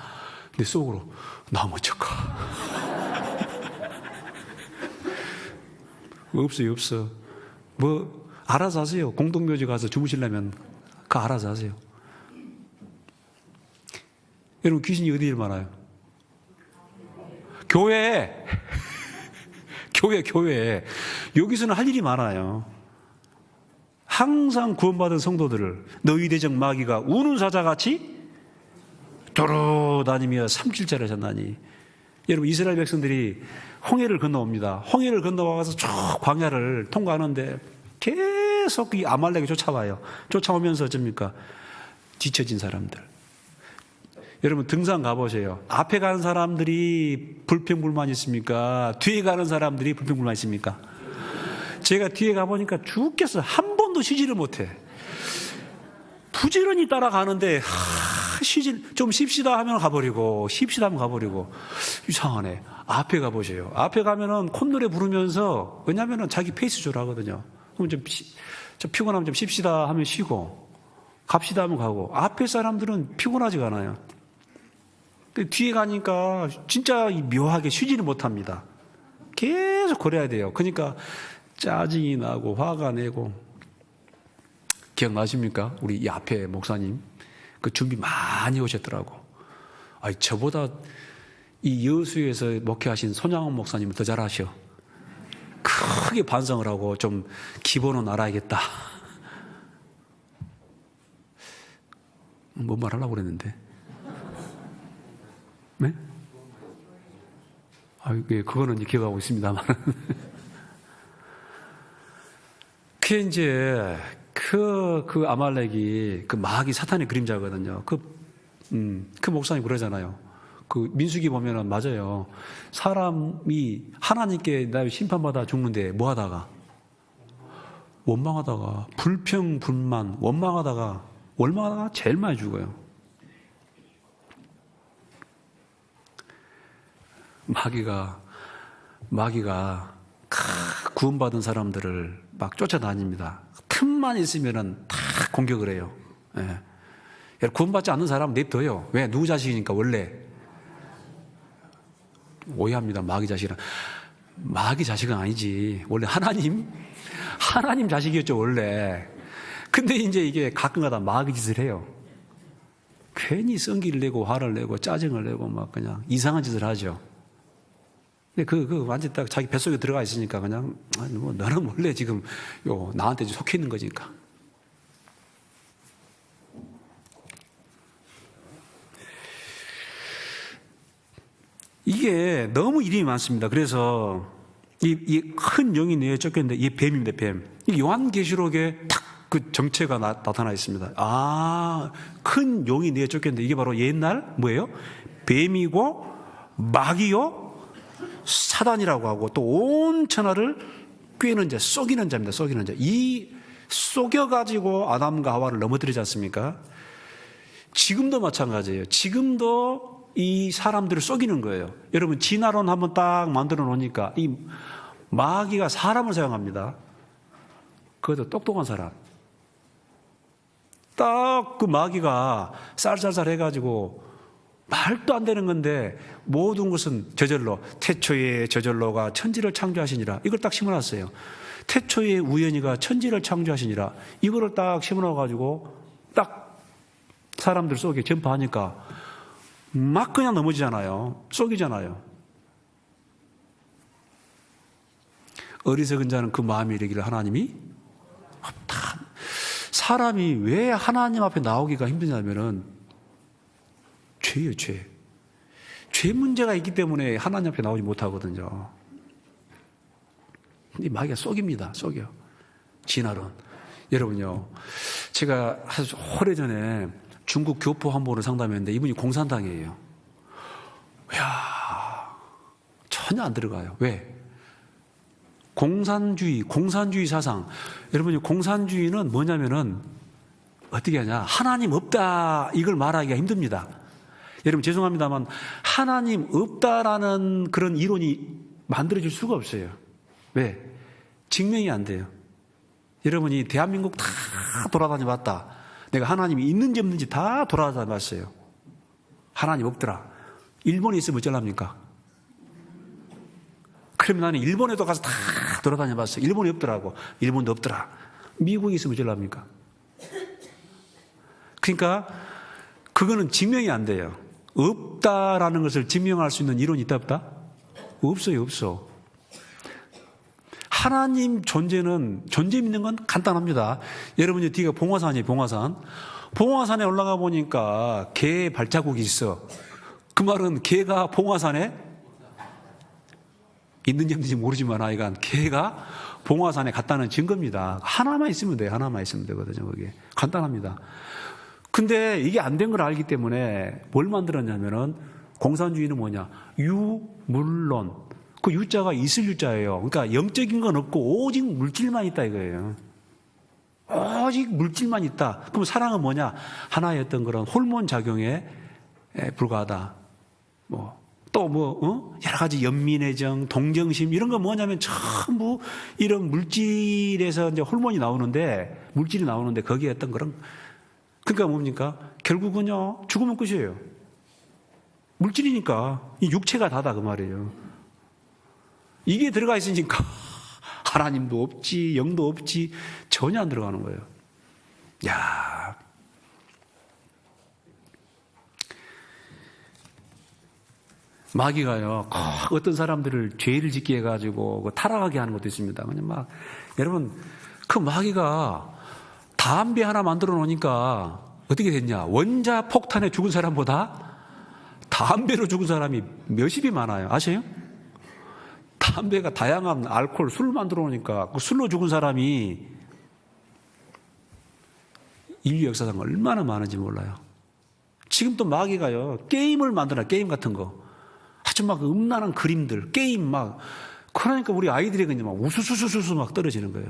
근데 속으로 나 먼저 가. 없어. 알아서 하세요. 공동묘지 가서 주무시려면 알아서 하세요. 여러분 귀신이 어디에 많아요? 교회. 여기서는 할 일이 많아요. 항상 구원받은 성도들을 너희 대적 마귀가 우는 사자같이 돌아다니며 삼킬자를 졌나니. 여러분 이스라엘 백성들이 홍해를 건너옵니다. 홍해를 건너와서 쭉 광야를 통과하는데 계속 이 아말렉이 쫓아와요. 쫓아오면서 어쩝니까? 지쳐진 사람들. 여러분 등산 가보세요. 앞에 가는 사람들이 불평불만 있습니까? 뒤에 가는 사람들이 불평불만 있습니까? 제가 뒤에 가보니까 죽겠어요. 한 번도 쉬지를 못해. 부지런히 따라가는데 좀 쉽시다 하면 가버리고 쉽시다 하면 가버리고. 이상하네. 앞에 가보세요. 앞에 가면은 콧노래 부르면서, 왜냐면은 자기 페이스 조라거든요. 그럼 좀 피곤하면 좀 쉽시다 하면 쉬고 갑시다 하면 가고. 앞에 사람들은 피곤하지가 않아요. 뒤에 가니까 진짜 묘하게 쉬지를 못합니다. 계속 걸어야 돼요. 그러니까 짜증이 나고 화가 내고. 기억나십니까? 우리 이 앞에 목사님 그 준비 많이 오셨더라고. 저보다 이 여수에서 목회하신 손양원 목사님은 더 잘하셔. 크게 반성을 하고 좀 기본은 알아야겠다. 뭔 말하려고 그랬는데? 네? 그거는 이제 기억하고 있습니다만. 그게 이제 그 아말렉이 그 마귀 사탄의 그림자거든요. 그 목사님 그러잖아요. 그 민수기 보면은 맞아요. 사람이 하나님께 나 심판받아 죽는데 뭐 하다가? 원망하다가, 불평, 불만, 원망하다가 제일 많이 죽어요. 마귀가 구원받은 사람들을 막 쫓아다닙니다. 틈만 있으면은 다 공격을 해요. 예. 구원받지 않는 사람은 냅둬요. 왜? 누구 자식이니까 원래. 오해합니다. 마귀 자식은. 마귀 자식은 아니지. 원래 하나님 자식이었죠, 원래. 근데 이제 이게 가끔가다 마귀 짓을 해요. 괜히 성기를 내고 화를 내고 짜증을 내고 막 그냥 이상한 짓을 하죠. 근데 그 완전 딱 자기 뱃속에 들어가 있으니까 그냥 아니 뭐 너는 원래 지금 나한테 속해 있는 거니까. 이게 너무 일이 많습니다. 그래서 이 큰 용이 뇌에 쫓겼는데 이게 뱀입니다. 뱀. 이 요한계시록에 탁 그 정체가 나타나 있습니다. 아, 큰 용이 뇌에 쫓겼는데 이게 바로 옛날 뭐예요? 뱀이고 마귀요 사단이라고 하고 또 온 천하를 꿰는 자, 속이는 자입니다. 속이는 자. 이 속여가지고 아담과 하와를 넘어뜨리지 않습니까? 지금도 마찬가지예요. 지금도 이 사람들을 속이는 거예요. 여러분 진화론 한번 딱 만들어 놓으니까 이 마귀가 사람을 사용합니다. 그것도 똑똑한 사람. 딱 그 마귀가 쌀쌀쌀 해가지고 말도 안 되는 건데 모든 것은 저절로 태초에 저절로가 천지를 창조하시니라 이걸 딱 심어놨어요. 태초에 우연히가 천지를 창조하시니라 이거를 딱 심어놔가지고 딱 사람들 속에 전파하니까 막 그냥 넘어지잖아요. 속이잖아요. 어리석은 자는 그 마음에 이르기를 하나님이 없다. 사람이 왜 하나님 앞에 나오기가 힘드냐면은 죄예요, 죄. 죄 문제가 있기 때문에 하나님 앞에 나오지 못하거든요. 이 마귀가 속입니다. 속여. 진화론. 여러분요, 제가 아주 오래전에 중국 교포 한 분을 상담했는데 이분이 공산당이에요. 이야, 전혀 안 들어가요. 왜? 공산주의 사상. 여러분, 공산주의는 뭐냐면은 어떻게 하냐? 하나님 없다. 이걸 말하기가 힘듭니다. 여러분, 죄송합니다만 하나님 없다라는 그런 이론이 만들어질 수가 없어요. 왜? 증명이 안 돼요. 여러분이 대한민국 다 돌아다녀 봤다. 내가 하나님이 있는지 없는지 다 돌아다녀 봤어요. 하나님 없더라. 일본에 있으면 어쩌랍니까? 그러면 나는 일본에도 가서 다 돌아다녀 봤어요. 일본이 없더라고. 일본도 없더라. 미국에 있으면 어쩌랍니까? 그러니까 그거는 증명이 안 돼요. 없다라는 것을 증명할 수 있는 이론이 있다 없다? 없어요. 없어. 하나님 존재는 존재 믿는 건 간단합니다. 여러분이 뒤가 봉화산이에요. 봉화산. 봉화산에 올라가 보니까 개 발자국이 있어. 그 말은 개가 봉화산에 있는지 없는지 모르지만 하여간 개가 봉화산에 갔다는 증거입니다. 하나만 있으면 돼요. 하나만 있으면 되거든요. 그게 간단합니다. 근데 이게 안 된 걸 알기 때문에 뭘 만들었냐면은 공산주의는 뭐냐? 유물론. 그 유자가 있을 유자예요. 그러니까 영적인 건 없고 오직 물질만 있다 이거예요. 오직 물질만 있다. 그럼 사랑은 뭐냐? 하나의 어떤 그런 호르몬 작용에 불과하다. 여러 가지 연민애정, 동정심 이런 거 뭐냐면 전부 이런 물질에서 이제 호르몬이 나오는데 물질이 나오는데 거기에 어떤 그런 그러니까 뭡니까? 결국은요 죽으면 끝이에요. 물질이니까 이 육체가 다다 그 말이에요. 이게 들어가 있으니까 하나님도 없지, 영도 없지 전혀 안 들어가는 거예요. 야. 마귀가요, 어떤 사람들을 죄를 짓게 해가지고 타락하게 하는 것도 있습니다. 그냥 여러분, 그 마귀가 담배 하나 만들어 놓으니까 어떻게 됐냐? 원자 폭탄에 죽은 사람보다 담배로 죽은 사람이 몇십이 많아요. 아세요? 담배가 다양한 알코올, 술을 만들어 놓으니까 그 술로 죽은 사람이 인류 역사상 얼마나 많은지 몰라요. 지금 또 마귀가요, 게임을 만들어요. 게임 같은 거. 아주 음란한 그림들, 게임 그러니까 우리 아이들이 그냥 우수수수수 떨어지는 거예요.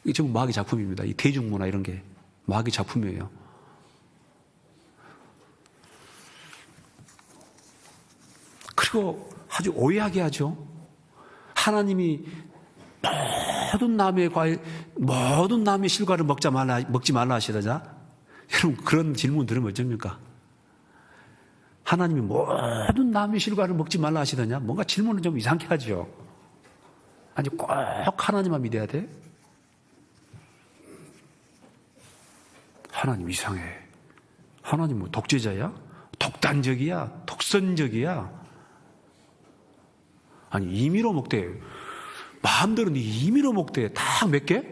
이게 전부 마귀 작품입니다. 이 대중문화 이런 게 마귀 작품이에요. 그리고 아주 오해하게 하죠. 하나님이 모든 남의 과일, 모든 남의 실과를 먹지 말라 하시더냐? 여러분 그런 질문 들으면 어쩝니까? 하나님이 모든 남의 실과를 먹지 말라 하시더냐? 뭔가 질문을 좀 이상하게 하죠. 아니 꼭 하나님만 믿어야 돼? 하나님 이상해. 하나님 뭐 독재자야? 독단적이야? 독선적이야? 아니 임의로 먹되 마음대로 네 임의로 먹되 다 몇 개?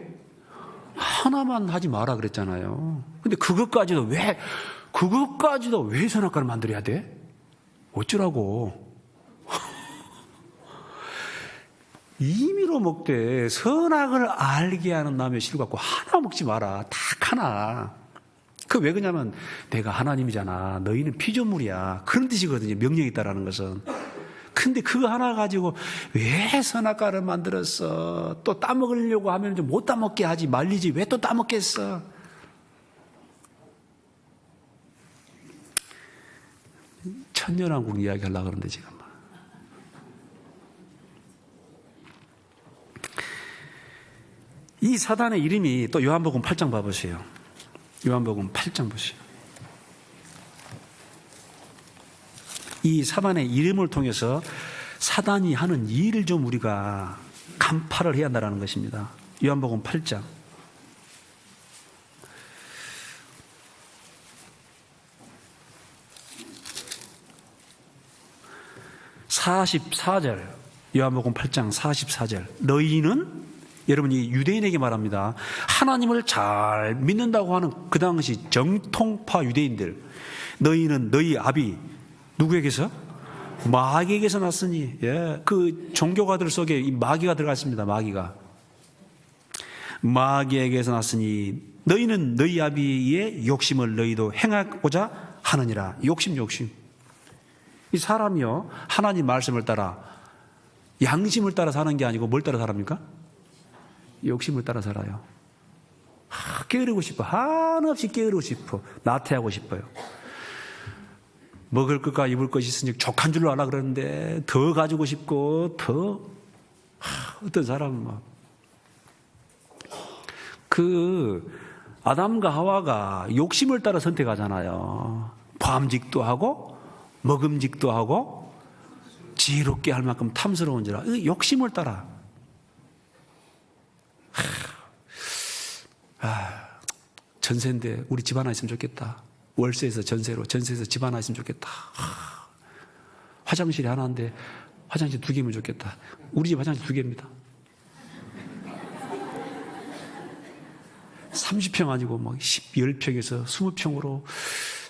하나만 하지 마라 그랬잖아요. 근데 그것까지도 왜 선악과를 만들어야 돼? 어쩌라고? 임의로 먹되 선악을 알게 하는 남의 씨를 갖고 하나 먹지 마라. 딱 하나. 그 왜 그러냐면 내가 하나님이잖아. 너희는 피조물이야. 그런 뜻이거든요. 명령이 있다라는 것은. 근데 그거 하나 가지고 왜 선악과를 만들었어? 또 따먹으려고 하면 좀 못 따먹게 하지 말리지. 왜 또 따먹겠어? 천년왕국 이야기 하려고 그러는데 지금. 이 사단의 이름이 또 요한복음 8장 봐보세요. 요한복음 8장 보세요. 이 사단의 이름을 통해서 사단이 하는 일을 좀 우리가 간파를 해야 한다는 것입니다. 요한복음 8장. (44절) 요한복음 8장 44절. 너희는, 여러분 이 유대인에게 말합니다. 하나님을 잘 믿는다고 하는 그 당시 정통파 유대인들. 너희는 너희 아비 누구에게서? 마귀에게서 났으니. 예, 그 종교가들 속에 이 마귀가 들어가 있습니다. 마귀에게서 났으니 너희는 너희 아비의 욕심을 너희도 행하고자 하느니라. 욕심. 이 사람이요 하나님 말씀을 따라 양심을 따라 사는 게 아니고 뭘 따라 살합니까? 욕심을 따라 살아요. 게으르고 싶어. 한없이 게으르고 싶어. 나태하고 싶어요. 먹을 것과 입을 것이 있으니 족한 줄로 알아 그러는데 더 가지고 싶고 더. 어떤 사람은 막 아담과 하와가 욕심을 따라 선택하잖아요. 밤직도 하고 먹음직도 하고 지혜롭게 할 만큼 탐스러운지라 욕심을 따라. 전세인데 우리 집 하나 있으면 좋겠다. 월세에서 전세에서 집 하나 있으면 좋겠다. 화장실이 하나인데 화장실 2개면 좋겠다. 우리 집 화장실 2개입니다. 30평 아니고 막 10평에서 20평으로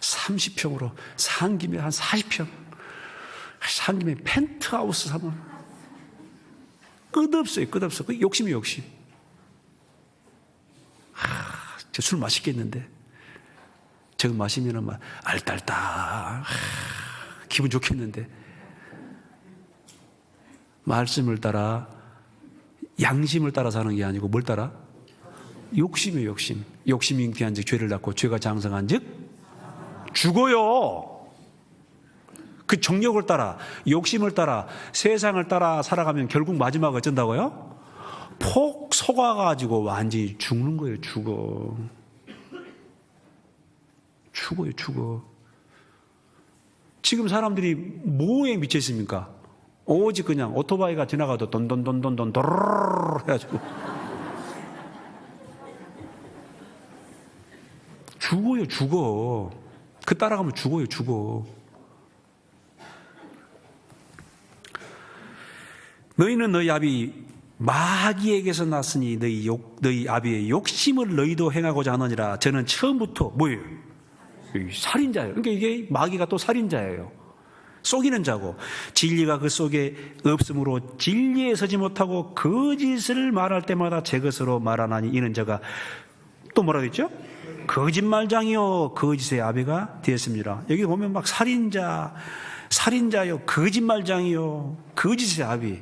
30평으로 산 김에 한 40평. 산 김에 펜트하우스 사면 끝없어요. 그 욕심이 욕심. 저 술 맛있겠는데 저거 마시면 막 알딸딸 기분 좋겠는데. 말씀을 따라 양심을 따라 사는 게 아니고 뭘 따라? 욕심이에요. 욕심이 잉태한 즉 죄를 낳고 죄가 장성한 즉 죽어요. 그 정욕을 따라 욕심을 따라 세상을 따라 살아가면 결국 마지막에 어쩐다고요? 폭 속아가지고 완전히 죽는 거예요. 죽어요. 지금 사람들이 뭐에 미쳐 있습니까? 오직 그냥 오토바이가 지나가도 돈돈돈돈돈 도르르르 해가지고 죽어. 그 따라가면 죽어. 너희는 너희 아비 마귀에게서 났으니 너희 아비의 욕심을 너희도 행하고자 하느니라. 저는 처음부터 뭐예요? 살인자예요. 그러니까 이게 마귀가 또 살인자예요. 속이는 자고 진리가 그 속에 없으므로 진리에 서지 못하고 거짓을 말할 때마다 제 것으로 말하나니 이는 저가 또 뭐라고 했죠? 거짓말장이요 거짓의 아비가 되었습니다. 여기 보면 막 살인자요 거짓말장이요 거짓의 아비.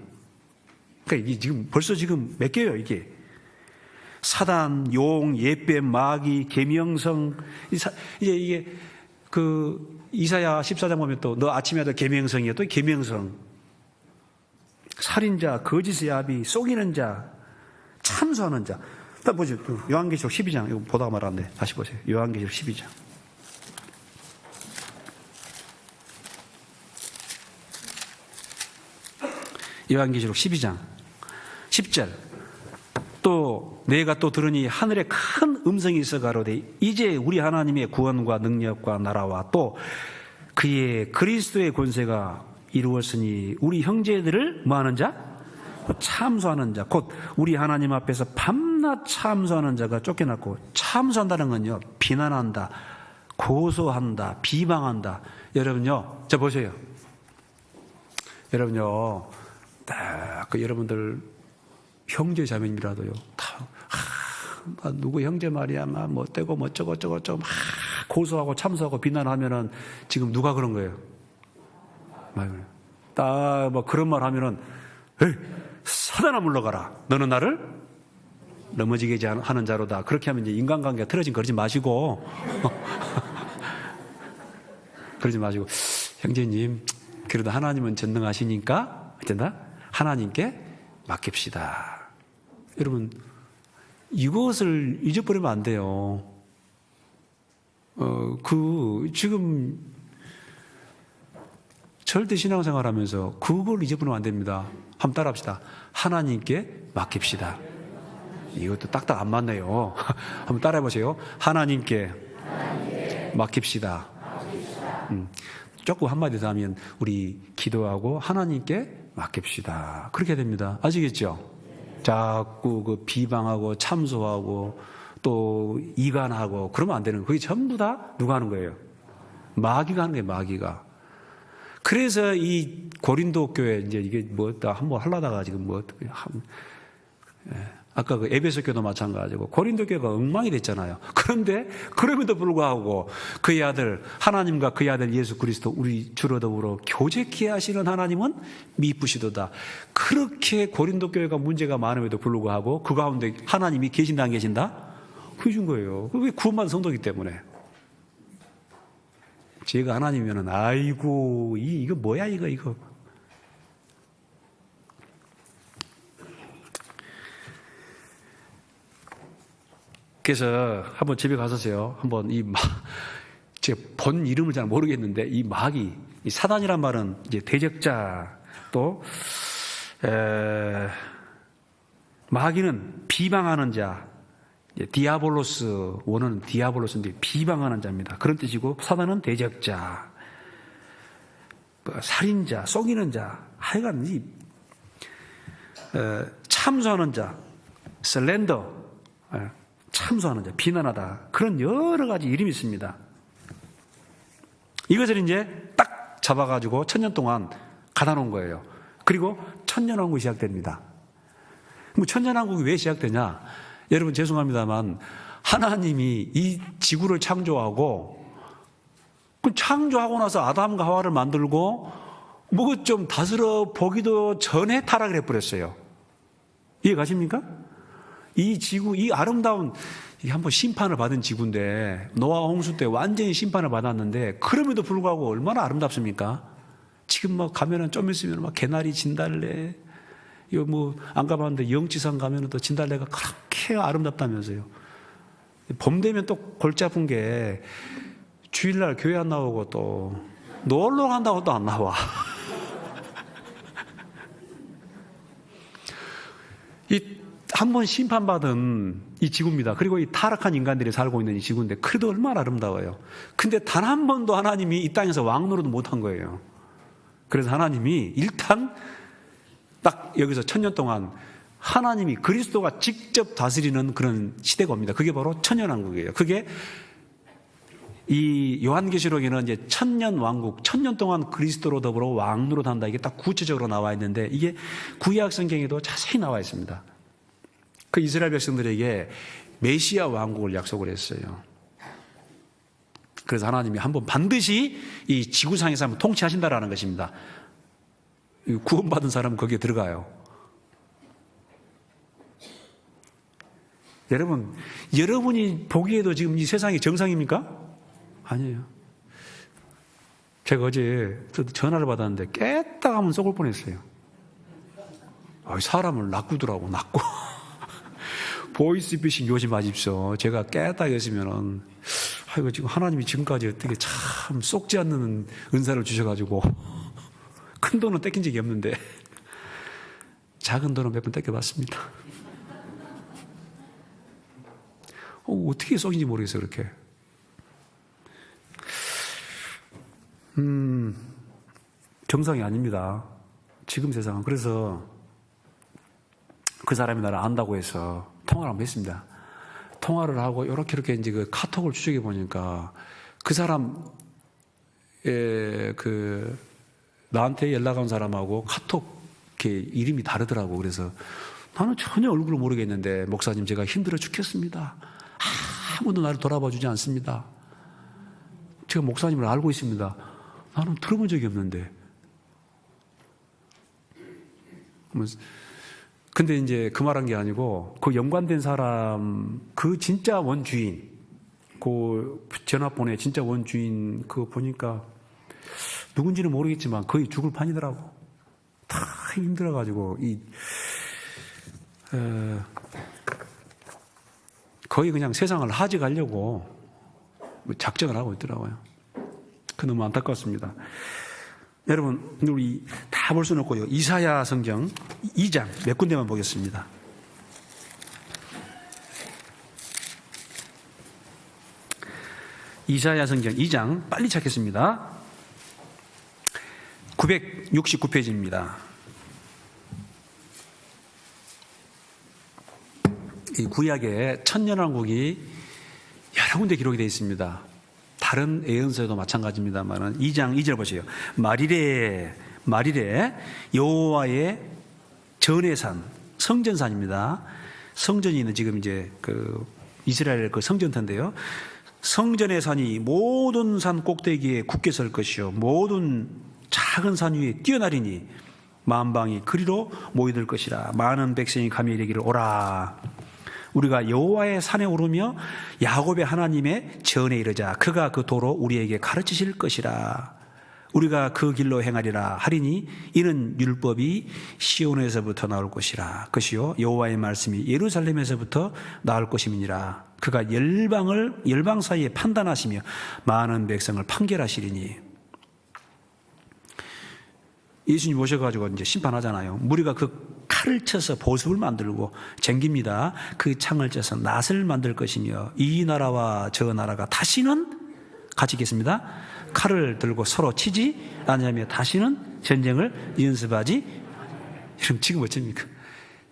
그러니까 이게 지금 몇 개예요 이게? 사단, 용, 옛뱀, 마귀, 계명성. 이제 이게 그 이사야 14장 보면 또 너 아침에 아들 계명성이야. 또 계명성. 살인자, 거짓의 아비, 속이는 자, 참소하는 자. 딱 보죠. 요한계시록 12장. 이거 보다가 말았네. 다시 보세요. 요한계시록 12장. 요한계시록 12장 10절. 또 내가 또 들으니 하늘에 큰 음성이 있어 가로되 이제 우리 하나님의 구원과 능력과 나라와 또 그의 그리스도의 권세가 이루었으니 우리 형제들을 뭐하는 자? 참소하는 자, 곧 우리 하나님 앞에서 밤낮 참소하는 자가 쫓겨났고, 참소한다는 건요, 비난한다, 고소한다, 비방한다. 여러분요, 저 보세요. 여러분요, 딱 여러분들 형제 자매님이라도요, 누구 형제 말이야, 막 뭐 떼고 뭐 저거 막 고소하고 참소하고 비난하면은 지금 누가 그런 거예요? 딱 뭐 그런 말 하면은, 에이, 사단아 물러가라. 너는 나를 넘어지게 하는 자로다. 그렇게 하면 이제 인간관계가 틀어진 그러지 마시고, 그러지 마시고, 형제님, 그래도 하나님은 전능하시니까, 어쨌나? 하나님께 맡깁시다. 여러분, 이것을 잊어버리면 안 돼요. 지금, 절대 신앙생활 하면서 그걸 잊어버리면 안 됩니다. 한번 따라 합시다. 하나님께 맡깁시다. 이것도 딱딱 안 맞네요. 한번 따라 해보세요. 하나님께 맡깁시다. 조금 한마디 더 하면 우리 기도하고 하나님께 맡깁시다. 그렇게 됩니다. 아시겠죠? 자꾸 그 비방하고 참소하고 또 이간하고 그러면 안 되는 거예요. 그게 전부 다 누가 하는 거예요? 마귀가 하는 거예요. 마귀가. 그래서 이 고린도 교회 이제 이게 뭐다 한번 하려다가 지금 아까 그 에베소 교도 마찬가지고 고린도 교회가 엉망이 됐잖아요. 그런데 그럼에도 불구하고 그의 아들 하나님과 그의 아들 예수 그리스도 우리 주로 더불어 교제케 하시는 하나님은 미쁘시도다. 그렇게 고린도 교회가 문제가 많음에도 불구하고 그 가운데 하나님이 계신다 안 계신다? 계신 거예요. 그게 구원받은 성도이기 때문에. 제가 하나님이면은 아이고 이거 뭐야 이거. 그래서 한번 집에 가서요. 한번 제가 본 이름을 잘 모르겠는데 이 마귀, 이 사단이란 말은 이제 대적자 또 마귀는 비방하는 자. 디아볼로스, 원어는 디아볼로스인데 비방하는 자입니다. 그런 뜻이고 사단은 대적자, 살인자, 속이는 자, 하여간 참소하는 자, 슬렌더, 참소하는 자, 비난하다. 그런 여러 가지 이름이 있습니다. 이것을 이제 딱 잡아가지고 1000년 동안 가다놓은 거예요. 그리고 천년왕국이 시작됩니다. 뭐 천년왕국이 왜 시작되냐? 여러분 죄송합니다만 하나님이 이 지구를 창조하고 그 창조하고 나서 아담과 하와를 만들고 뭐 좀 다스려 보기도 전에 타락을 해버렸어요. 이해 가십니까? 이 지구, 이 아름다운 한번 심판을 받은 지구인데 노아 홍수 때 완전히 심판을 받았는데 그럼에도 불구하고 얼마나 아름답습니까? 지금 막 가면은 좀 있으면 막 개나리 진달래 이거 뭐 안 가봤는데 영지산 가면은 또 진달래가 그렇게 아름답다면서요. 봄 되면 또 골치 아픈 게 주일날 교회 안 나오고 또 놀러 간다고 또 안 나와. 이 한 번 심판받은 이 지구입니다. 그리고 이 타락한 인간들이 살고 있는 이 지구인데 그래도 얼마나 아름다워요. 근데 단 한 번도 하나님이 이 땅에서 왕노릇도 못한 거예요. 그래서 하나님이 일단 딱 여기서 1000년 동안 하나님이 그리스도가 직접 다스리는 그런 시대가 옵니다. 그게 바로 천년왕국이에요. 그게 이 요한계시록에는 이제 1000년 왕국, 1000년 동안 그리스도로 더불어 왕노릇 한다. 이게 딱 구체적으로 나와 있는데 이게 구약 성경에도 자세히 나와 있습니다. 그 이스라엘 백성들에게 메시아 왕국을 약속을 했어요. 그래서 하나님이 한번 반드시 이 지구상에서 한번 통치하신다라는 것입니다. 구원받은 사람은 거기에 들어가요. 여러분, 여러분이 보기에도 지금 이 세상이 정상입니까? 아니에요. 제가 어제 전화를 받았는데 깼다 하면 속을 뻔했어요. 사람을 낚구더라고, 낚고. 보이스피싱 조심하십시오. 제가 깼다 했으면은, 아이고, 지금 하나님이 지금까지 어떻게 참 쏙지 않는 은사를 주셔가지고, 큰 돈은 떼낀 적이 없는데, 작은 돈은 몇 번 떼껴봤습니다. 어떻게 썩인지 모르겠어요, 그렇게. 정상이 아닙니다. 지금 세상은. 그래서 그 사람이 나를 안다고 해서 통화를 한번 했습니다. 통화를 하고 이렇게 이제 그 카톡을 추적해 보니까 그 사람의 나한테 연락 온 사람하고 카톡 이름이 다르더라고. 그래서 나는 전혀 얼굴을 모르겠는데, 목사님 제가 힘들어 죽겠습니다. 아무도 나를 돌아봐 주지 않습니다. 제가 목사님을 알고 있습니다. 나는 들어본 적이 없는데. 근데 이제 그 말한 게 아니고, 그 연관된 사람, 그 진짜 원주인, 그 전화번호의 진짜 원주인, 그거 보니까 누군지는 모르겠지만 거의 죽을 판이더라고. 다 힘들어가지고, 거의 그냥 세상을 하직하려고 작정을 하고 있더라고요. 그 너무 안타깝습니다. 여러분, 우리 다 볼 수는 없고요. 이사야 성경 2장 몇 군데만 보겠습니다. 이사야 성경 2장 빨리 찾겠습니다. 969페이지입니다. 이 구약에 천년왕국이 여러 군데 기록이 되어 있습니다. 다른 예언서에도 마찬가지입니다만 2장 2절 보세요. 말이래 여호와의 전해산, 성전산입니다. 성전이 있는 지금 이제 그 이스라엘 그 성전터인데요. 성전의 산이 모든 산 꼭대기에 굳게 설 것이요 모든 작은 산 위에 뛰어나리니 만방이 그리로 모이들 것이라. 많은 백성이 감히 이르기를 오라. 우리가 여호와의 산에 오르며 야곱의 하나님의 전에 이르자. 그가 그 도로 우리에게 가르치실 것이라. 우리가 그 길로 행하리라 하리니 이는 율법이 시온에서부터 나올 것이라. 그것이요 여호와의 말씀이 예루살렘에서부터 나올 것임이니라. 그가 열방 사이에 판단하시며 많은 백성을 판결하시리니. 예수님 오셔가지고 이제 심판하잖아요. 무리가 그 칼을 쳐서 보습을 만들고 쟁깁니다. 그 창을 쳐서 낫을 만들 것이며 이 나라와 저 나라가 다시는 같이 있겠습니다. 칼을 들고 서로 치지 않으며 다시는 전쟁을 연습하지. 여러분 지금 어쩝니까?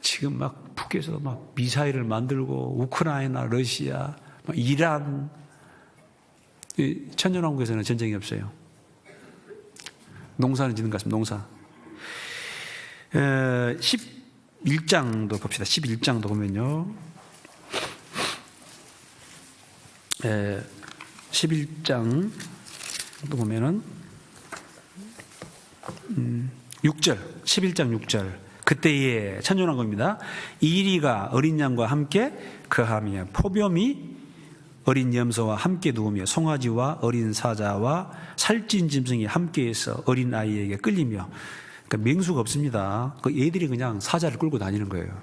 지금 막 북에서 막 미사일을 만들고 우크라이나, 러시아, 이란, 천년왕국에서는 전쟁이 없어요. 농사는 짓는 것 같습니다. 농사. 11장도 봅시다. 11장도 보면요. 11장도 보면은 6절, 11장 6절. 그때에 천년왕국입니다. 이리가 어린 양과 함께 거하며 포범이 어린 염소와 함께 누우며 송아지와 어린 사자와 살찐 짐승이 함께해서 어린 아이에게 끌리며. 그러니까 맹수가 없습니다. 그 애들이 그냥 사자를 끌고 다니는 거예요.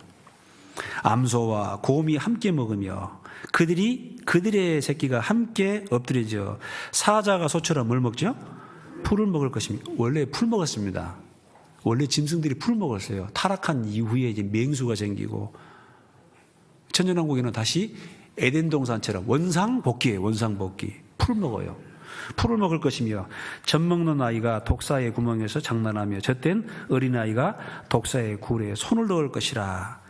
암소와 곰이 함께 먹으며 그들의 새끼가 함께 엎드려져. 사자가 소처럼 뭘 먹죠? 풀을 먹을 것입니다. 원래 풀 먹었습니다. 원래 짐승들이 풀 먹었어요. 타락한 이후에 이제 맹수가 생기고 천년왕국에는 다시 에덴 동산처럼 원상복귀예요. 원상복귀. 풀 먹어요. 풀을 먹을 것이며 젖 먹는 아이가 독사의 구멍에서 장난하며 젖된 어린아이가 독사의 굴에 손을 넣을 것이라.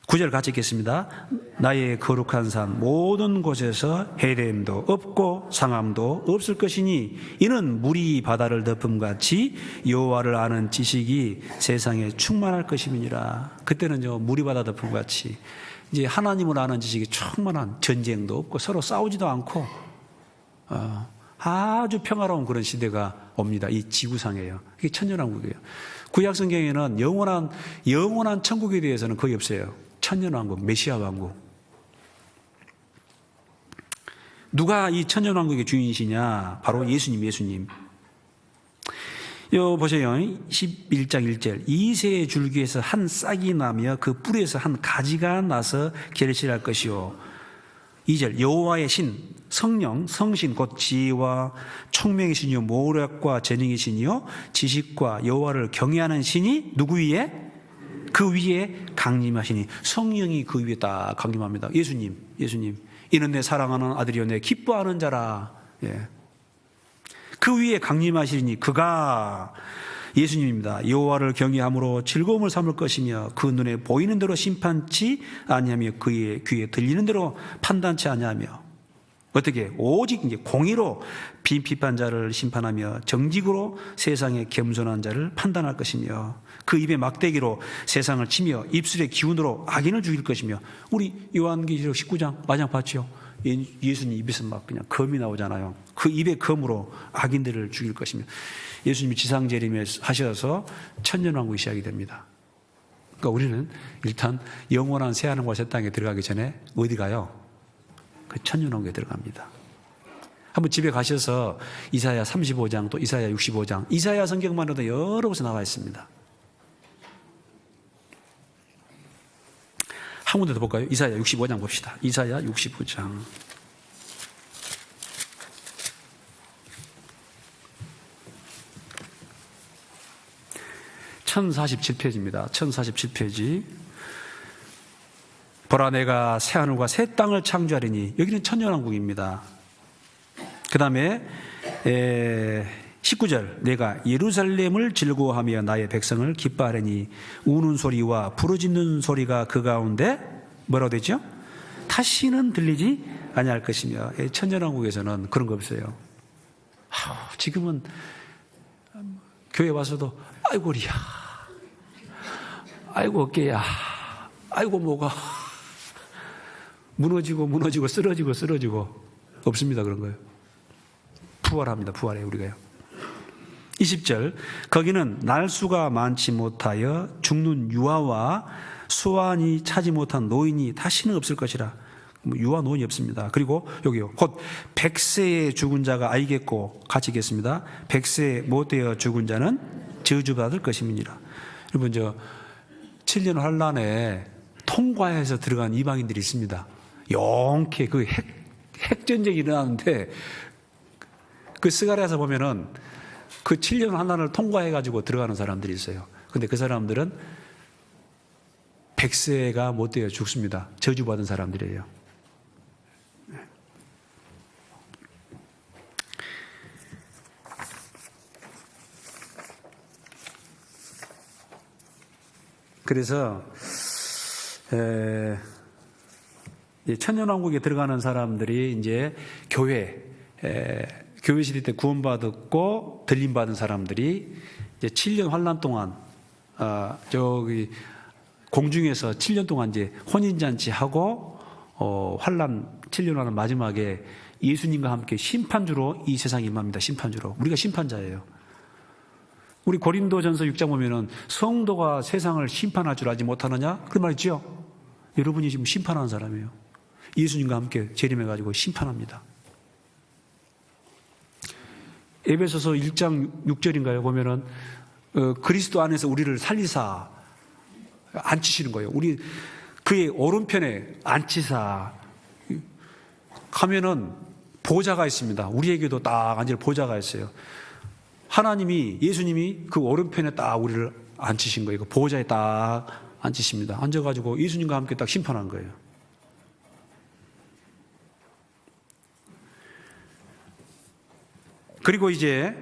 9절 같이 읽겠습니다. 나의 거룩한 산 모든 곳에서 헤렘도 없고 상함도 없을 것이니 이는 물이 바다를 덮음같이 여호와를 아는 지식이 세상에 충만할 것임이니라. 그때는요 물이 바다 덮음같이 이제 하나님을 아는 지식이 충만한, 전쟁도 없고 서로 싸우지도 않고 아주 평화로운 그런 시대가 옵니다. 이 지구상에요. 이게 천년왕국이에요. 구약 성경에는 영원한 천국에 대해서는 거의 없어요. 천년왕국, 메시아 왕국. 누가 이 천년왕국의 주인이시냐? 바로 예수님. 요 보세요. 11장 1절. 이새의 줄기에서 한 싹이 나며 그 뿌리에서 한 가지가 나서 결실할 것이요. 2절. 여호와의 신, 성령, 성신 곧 지혜와 총명의 신이요 모략과 재능의 신이요 지식과 여호와를 경외하는 신이 누구 위에? 그 위에 강림하시니, 성령이 그 위에 딱 강림합니다. 예수님 이는 내 사랑하는 아들이요 내 기뻐하는 자라. 예. 그 위에 강림하시니 그가 예수님입니다. 여호와를 경외함으로 즐거움을 삼을 것이며 그 눈에 보이는 대로 심판치 아니하며 그의 귀에 들리는 대로 판단치 아니하며, 어떻게? 오직 이제 공의로 비판자를 심판하며 정직으로 세상의 겸손한 자를 판단할 것이며 그 입의 막대기로 세상을 치며 입술의 기운으로 악인을 죽일 것이며. 우리 요한계시록 19장 마지막 봤죠? 예수님 입에서 막 그냥 검이 나오잖아요. 그 입의 검으로 악인들을 죽일 것이며. 예수님이 지상재림에 하셔서 천년왕국이 시작이 됩니다. 그러니까 우리는 일단 영원한 새하늘과 새 땅에 들어가기 전에 어디 가요? 그 천년왕국에 들어갑니다. 한번 집에 가셔서 이사야 35장 또 이사야 65장, 이사야 성경만 해도 여러 곳에 나와 있습니다. 한 군데 더 볼까요? 이사야 65장 봅시다. 이사야 65장. 1047페이지입니다. 1047페이지. 보라 내가 새하늘과 새 땅을 창조하리니, 여기는 천년왕국입니다. 그 다음에 19절, 내가 예루살렘을 즐거워하며 나의 백성을 기뻐하리니 우는 소리와 부르짖는 소리가 그 가운데 뭐라고 되죠? 다시는 들리지 아니할 것이며. 천년왕국에서는 그런 거 없어요. 지금은 교회 와서도 아이고 리야, 아이고 어깨야, 아이고 뭐가 무너지고 쓰러지고 없습니다. 그런 거예요. 부활합니다. 부활해요 우리가요. 20절, 거기는 날수가 많지 못하여 죽는 유아와 수완이 차지 못한 노인이 다시는 없을 것이라. 유아 노인이 없습니다. 그리고 여기요, 곧 100세에 죽은 자가 아이겠고, 같이 읽겠습니다. 100세에 못되어 죽은 자는 저주받을 것임이니라. 여러분, 7년 환란에 통과해서 들어간 이방인들이 있습니다. 영케 그 핵전쟁이 일어나는데 그 스가랴에서 보면은 그 7년 환란을 통과해가지고 들어가는 사람들이 있어요. 근데 그 사람들은 100세가 못되어 죽습니다. 저주받은 사람들이에요. 그래서 천년왕국에 들어가는 사람들이 이제 교회 시대 때 구원받았고 들림받은 사람들이 이제 7년 환란 동안 저기 공중에서 7년 동안 이제 혼인잔치하고 환란 7년 환란 마지막에 예수님과 함께 심판주로 이 세상에 임합니다. 심판주로. 우리가 심판자예요. 우리 고린도전서 6장 보면은 성도가 세상을 심판할 줄 알지 못하느냐? 그 말이죠. 여러분이 지금 심판하는 사람이에요. 예수님과 함께 재림해가지고 심판합니다. 에베소서 1장 6절인가요? 보면은 그리스도 안에서 우리를 살리사 앉히시는 거예요. 우리 그의 오른편에 앉히사 하면은 보좌가 있습니다. 우리에게도 딱 앉을 보좌가 있어요. 하나님이, 예수님이 그 오른편에 딱 우리를 앉히신 거예요. 그 보좌에 딱 앉히십니다. 앉아가지고 예수님과 함께 딱 심판한 거예요. 그리고 이제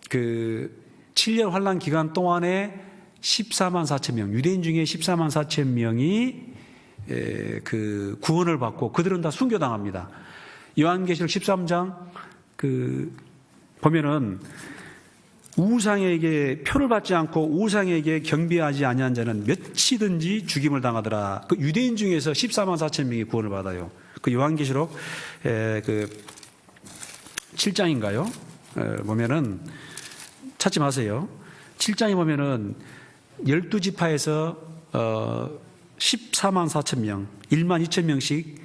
그 7년 환란 기간 동안에 14만 4천 명, 유대인 중에 14만 4천 명이 그 구원을 받고 그들은 다 순교당합니다. 요한계시록 13장 보면은 우상에게 표를 받지 않고 우상에게 경배하지 아니한 자는 몇이든지 죽임을 당하더라. 그 유대인 중에서 14만 4천 명이 구원을 받아요. 그 요한계시록 7장인가요? 보면은 찾지 마세요. 7장에 보면은 12지파에서 14만 4천 명, 1만 2천 명씩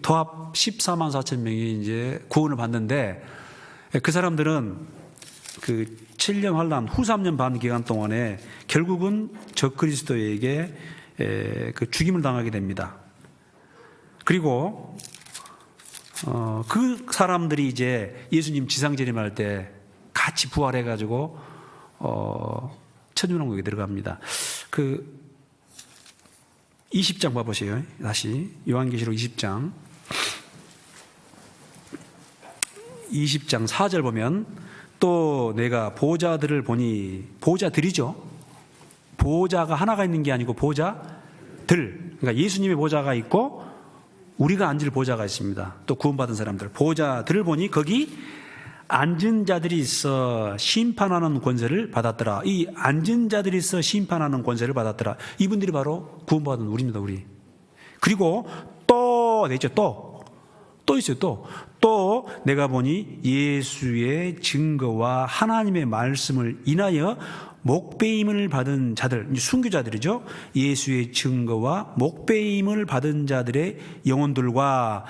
도합 14만 4천 명이 이제 구원을 받는데, 그 사람들은 그 7년 환란 후 3년 반 기간 동안에 결국은 적그리스도에게 그 죽임을 당하게 됩니다. 그리고 그 사람들이 이제 예수님 지상재림할 때 같이 부활해가지고 천연왕국에 들어갑니다. 그 20장 봐보세요. 다시 요한계시록 20장 4절 보면 또 내가 보좌들을 보니, 보좌들이죠. 보좌가 하나가 있는 게 아니고 보좌들, 그러니까 예수님의 보좌가 있고 우리가 앉을 보좌가 있습니다. 또 구원받은 사람들, 보좌들을 보니 거기 앉은 자들이 있어 심판하는 권세를 받았더라. 이 앉은 자들이 있어 심판하는 권세를 받았더라. 이분들이 바로 구원받은 우리입니다. 우리. 그리고 또 있죠. 또 있어요. 또 내가 보니 예수의 증거와 하나님의 말씀을 인하여 목배임을 받은 자들, 순교자들이죠. 예수의 증거와 목배임을 받은 자들의 영혼들과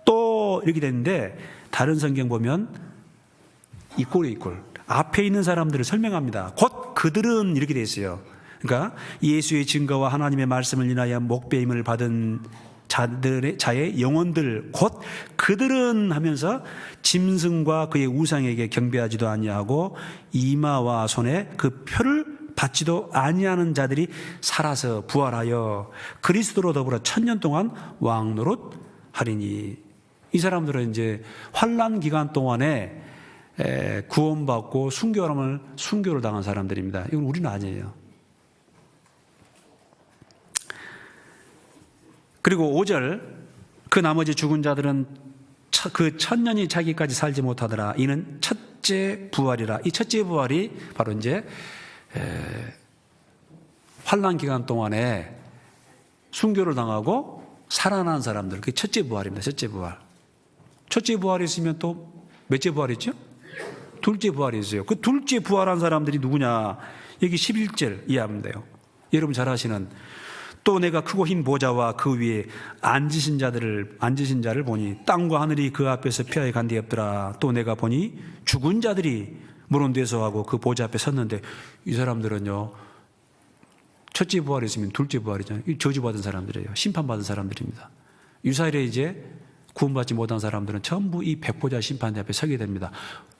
또 이렇게 되는데, 다른 성경 보면 이꼴 앞에 있는 사람들을 설명합니다. 곧 그들은 이렇게 되어 있어요. 그러니까 예수의 증거와 하나님의 말씀을 인하여 목배임을 받은 자의 영혼들, 곧 그들은 하면서 짐승과 그의 우상에게 경배하지도 아니하고 이마와 손에 그 표를 받지도 아니하는 자들이 살아서 부활하여 그리스도로 더불어 1000년 동안 왕노릇 하리니. 이 사람들은 이제 환난 기간 동안에 구원받고 순교를 당한 사람들입니다. 이건 우리는 아니에요. 그리고 5절, 그 나머지 죽은 자들은 그 1000년이 차기까지 살지 못하더라. 이는 첫째 부활이라. 이 첫째 부활이 바로 이제 환난 기간 동안에 순교를 당하고 살아난 사람들, 그게 첫째 부활입니다. 첫째 부활. 첫째 부활이 있으면 또 몇째 부활이 있죠? 둘째 부활이 있어요. 그 둘째 부활한 사람들이 누구냐? 여기 11절 이해하면 돼요. 여러분 잘 아시는, 또 내가 크고 흰 보좌와 그 위에 앉으신 자를 보니 땅과 하늘이 그 앞에서 피하여 간데 없더라. 또 내가 보니 죽은 자들이 물온대소하고 그 보좌 앞에 섰는데, 이 사람들은요, 첫째 부활이 있으면 둘째 부활이잖아요. 저주받은 사람들이에요. 심판받은 사람들입니다. 유사일에 이제 구원받지 못한 사람들은 전부 이 백보자 심판대 앞에 서게 됩니다.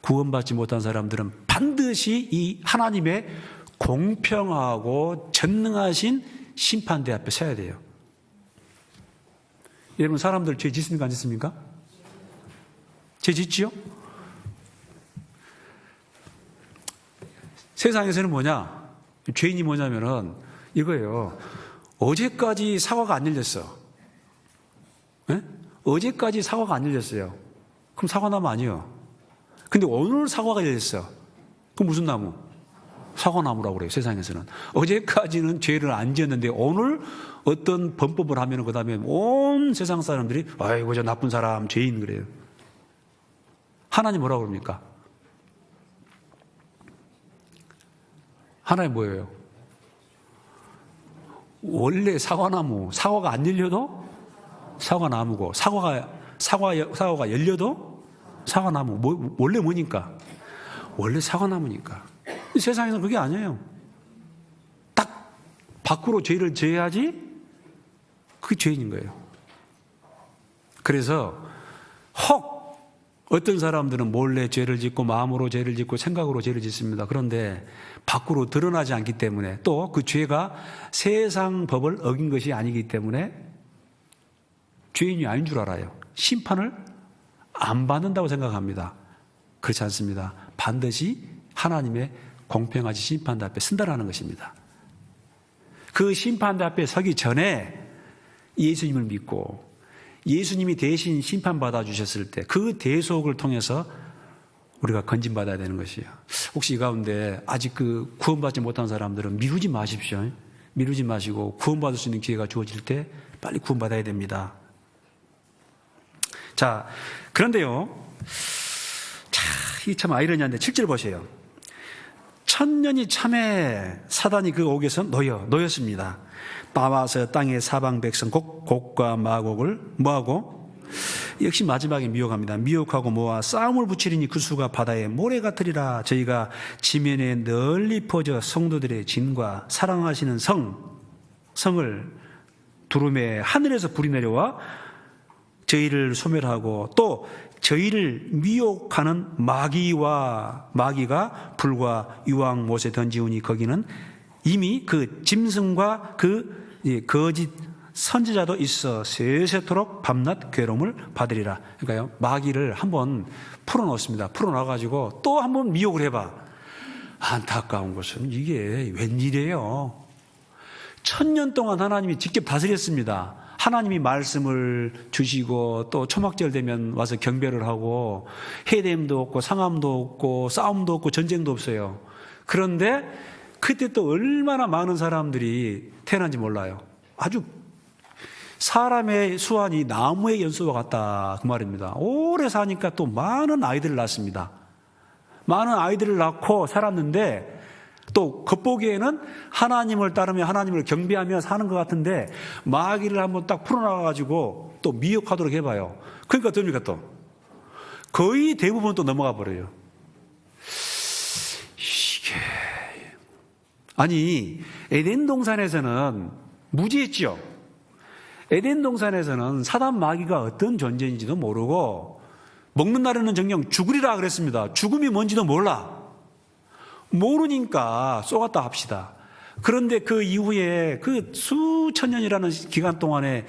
구원받지 못한 사람들은 반드시 이 하나님의 공평하고 전능하신 심판대 앞에 서야 돼요. 여러분, 사람들 죄 짓습니까? 안 짓습니까? 죄 짓지요? 세상에서는 뭐냐? 죄인이 뭐냐면은 이거예요. 어제까지 사과가 안 열렸어. 네? 어제까지 사과가 안 열렸어요. 그럼 사과나무 아니에요. 근데 오늘 사과가 열렸어. 그럼 무슨 나무? 사과나무라고 그래요. 세상에서는. 어제까지는 죄를 안 지었는데 오늘 어떤 범법을 하면 그 다음에 온 세상 사람들이 아이고 저 나쁜 사람, 죄인 그래요. 하나님 뭐라고 그럽니까? 하나님 뭐예요? 원래 사과나무, 사과가 안 열려도 사과나무고, 사과가 열려도 사과나무. 원래 뭐니까? 원래 사과나무니까. 세상에서는 그게 아니에요. 딱 밖으로 죄를 제해야지 그게 죄인인 거예요. 그래서 혹 어떤 사람들은 몰래 죄를 짓고 마음으로 죄를 짓고 생각으로 죄를 짓습니다. 그런데 밖으로 드러나지 않기 때문에, 또 그 죄가 세상 법을 어긴 것이 아니기 때문에 죄인이 아닌 줄 알아요. 심판을 안 받는다고 생각합니다. 그렇지 않습니다. 반드시 하나님의 공평하신 심판대 앞에 쓴다라는 것입니다. 그 심판대 앞에 서기 전에 예수님을 믿고 예수님이 대신 심판받아 주셨을 때 그 대속을 통해서 우리가 건진받아야 되는 것이에요. 혹시 이 가운데 아직 그 구원받지 못한 사람들은 미루지 마십시오. 미루지 마시고 구원받을 수 있는 기회가 주어질 때 빨리 구원받아야 됩니다. 자, 그런데요, 이게 참 아이러니한데 7절 보세요. 1000년이 참에 사단이 그 옥에서 놓였습니다. 나와서 땅의 사방 백성 곡과 마곡을 뭐하고? 역시 마지막에 미혹합니다. 미혹하고 모아 싸움을 붙이리니 그 수가 바다의 모래 같으리라. 저희가 지면에 널리 퍼져 성도들의 진과 사랑하시는 성을 두루매 하늘에서 불이 내려와 저희를 소멸하고 또 저희를 미혹하는 마귀가 불과 유황 못에 던지우니 거기는 이미 그 짐승과 그 거짓 선지자도 있어 세세토록 밤낮 괴로움을 받으리라. 그러니까요, 마귀를 한번 풀어놓습니다. 풀어놔가지고 또 한번 미혹을 해봐. 안타까운 것은 이게 웬일이에요? 1000년 동안 하나님이 직접 다스렸습니다. 하나님이 말씀을 주시고 또 초막절 되면 와서 경배를 하고 해됨도 없고 상함도 없고 싸움도 없고 전쟁도 없어요. 그런데 그때 또 얼마나 많은 사람들이 태어난지 몰라요. 아주 사람의 수완이 나무의 연수와 같다 그 말입니다. 오래 사니까 또 많은 아이들을 낳습니다. 많은 아이들을 낳고 살았는데 또 겉보기에는 하나님을 따르며 하나님을 경배하며 사는 것 같은데 마귀를 한번 딱 풀어나가지고 또 미혹하도록 해봐요. 그러니까 됩니까 또? 거의 대부분 또 넘어가 버려요. 이게 아니 에덴 동산에서는 무지했죠. 에덴 동산에서는 사단 마귀가 어떤 존재인지도 모르고 먹는 날에는 정녕 죽으리라 그랬습니다. 죽음이 뭔지도 몰라. 모르니까 쏘았다 합시다. 그런데 그 이후에 그 수천 년이라는 기간 동안에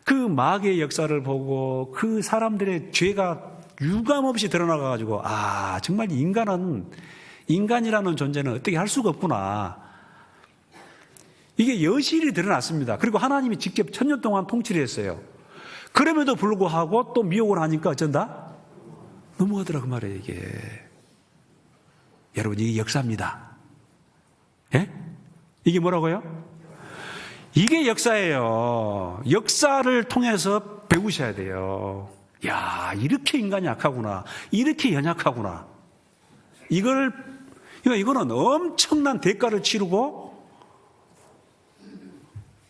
그 마귀의 역사를 보고 그 사람들의 죄가 유감없이 드러나가지고 아 정말 인간이라는 존재는 어떻게 할 수가 없구나. 이게 여실히 드러났습니다. 그리고 하나님이 직접 1000년 동안 통치를 했어요. 그럼에도 불구하고 또 미혹을 하니까 어쩐다? 넘어가더라 그 말이에요 이게. 여러분 이게 역사입니다. 예? 이게 뭐라고요? 이게 역사예요. 역사를 통해서 배우셔야 돼요. 야 이렇게 인간이 약하구나. 이렇게 연약하구나. 이거는 엄청난 대가를 치르고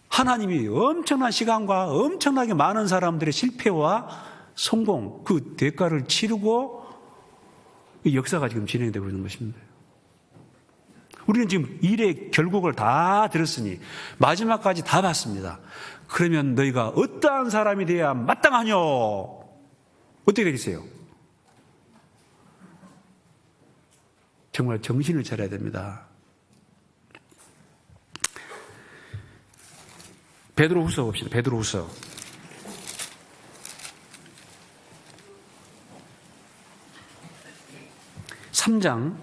하나님이 엄청난 시간과 엄청나게 많은 사람들의 실패와 성공 그 대가를 치르고 이 역사가 지금 진행되고 있는 것입니다. 우리는 지금 일의 결국을 다 들었으니 마지막까지 다 봤습니다. 그러면 너희가 어떠한 사람이 되어야 마땅하뇨? 어떻게 되겠어요? 정말 정신을 차려야 됩니다. 베드로후서 봅시다. 베드로후서 3장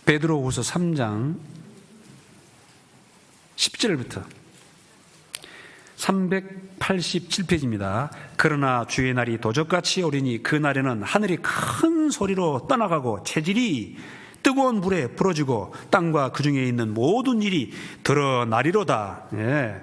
베드로후서 3장 10절부터 387페이지입니다. 그러나 주의 날이 도적같이 오리니 그 날에는 하늘이 큰 소리로 떠나가고 체질이 뜨거운 불에 불어지고 땅과 그 중에 있는 모든 일이 드러나리로다. 예.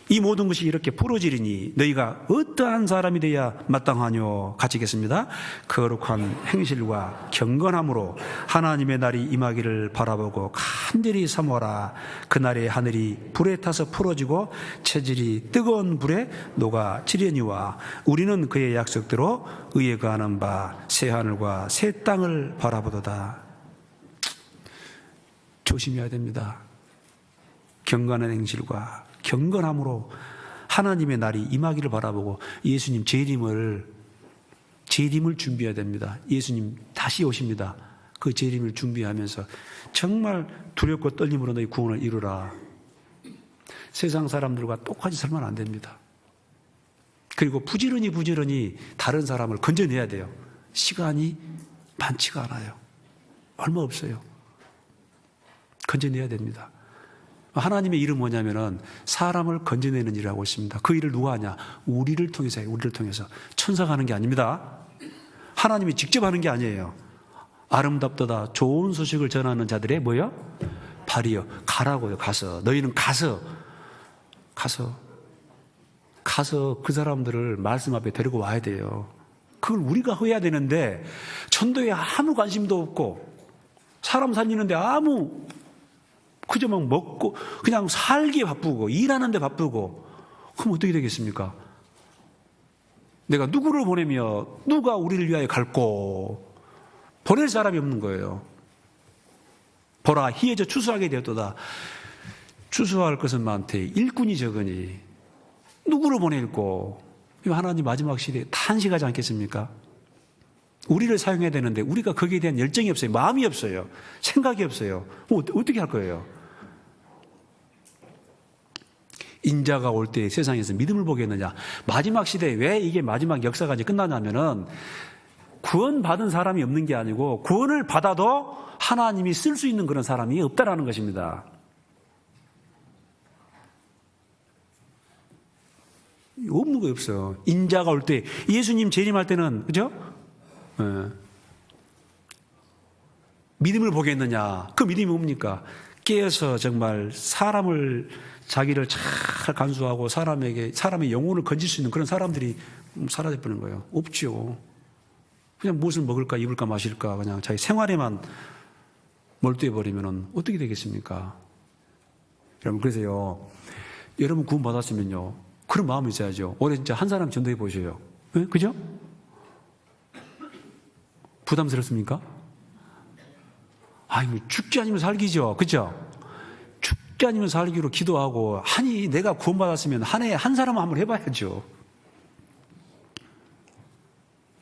이 모든 것이 이렇게 부러지리니 너희가 어떠한 사람이 되어야 마땅하뇨? 같이 읽겠습니다. 거룩한 행실과 경건함으로 하나님의 날이 임하기를 바라보고 간절히 사모하라. 그날에 하늘이 불에 타서 풀어지고 체질이 뜨거운 불에 녹아지려니와 우리는 그의 약속대로 의에 거하는 바 새 하늘과 새 땅을 바라보도다. 조심해야 됩니다. 경건한 행실과 경건함으로 하나님의 날이 임하기를 바라보고 예수님 재림을 준비해야 됩니다. 예수님 다시 오십니다. 그 재림을 준비하면서 정말 두렵고 떨림으로 너희 구원을 이루라. 세상 사람들과 똑같이 살면 안 됩니다. 그리고 부지런히 다른 사람을 건져내야 돼요. 시간이 많지가 않아요. 얼마 없어요. 건져내야 됩니다. 하나님의 일은 뭐냐면은 사람을 건져내는 일을 하고 있습니다. 그 일을 누가 하냐? 우리를 통해서 해요. 우리를 통해서. 천사가 하는 게 아닙니다. 하나님이 직접 하는 게 아니에요. 아름답도다 좋은 소식을 전하는 자들의 뭐요? 발이요. 가라고요. 가서. 너희는 가서 그 사람들을 말씀 앞에 데리고 와야 돼요. 그걸 우리가 해야 되는데 전도에 아무 관심도 없고 사람 살리는데 그저 막 먹고 그냥 살기에 바쁘고 일하는데 바쁘고 그럼 어떻게 되겠습니까? 내가 누구를 보내며 누가 우리를 위하여 갈고 보낼 사람이 없는 거예요. 보라 희에져 추수하게 되었도다. 추수할 것은 많되 일꾼이 적으니 누구를 보낼고 하나님 마지막 시대에 탄식하지 않겠습니까? 우리를 사용해야 되는데 우리가 거기에 대한 열정이 없어요. 마음이 없어요. 생각이 없어요. 어떻게 할 거예요? 인자가 올 때 세상에서 믿음을 보겠느냐. 마지막 시대에 왜 이게 마지막 역사가 이제 끝나냐면은 구원받은 사람이 없는 게 아니고 구원을 받아도 하나님이 쓸 수 있는 그런 사람이 없다라는 것입니다. 없는 거 없어요. 인자가 올 때, 예수님 재림할 때는, 그죠? 믿음을 보겠느냐. 그 믿음이 뭡니까? 깨어서 정말 사람을, 자기를 잘 간수하고 사람의 영혼을 건질 수 있는 그런 사람들이 사라져버리는 거예요. 없죠. 그냥 무엇을 먹을까, 입을까, 마실까, 그냥 자기 생활에만 몰두해버리면 어떻게 되겠습니까? 여러분, 그래서요, 여러분 구원받았으면요, 그런 마음이 있어야죠. 올해 진짜 한 사람 전도해 보셔요. 네? 그죠? 부담스럽습니까? 아니, 죽지 않으면 살기죠. 그죠? 죽지 않으면 살기로 기도하고, 아니, 내가 구원받았으면 한 해에 한 사람은 한번 해봐야죠.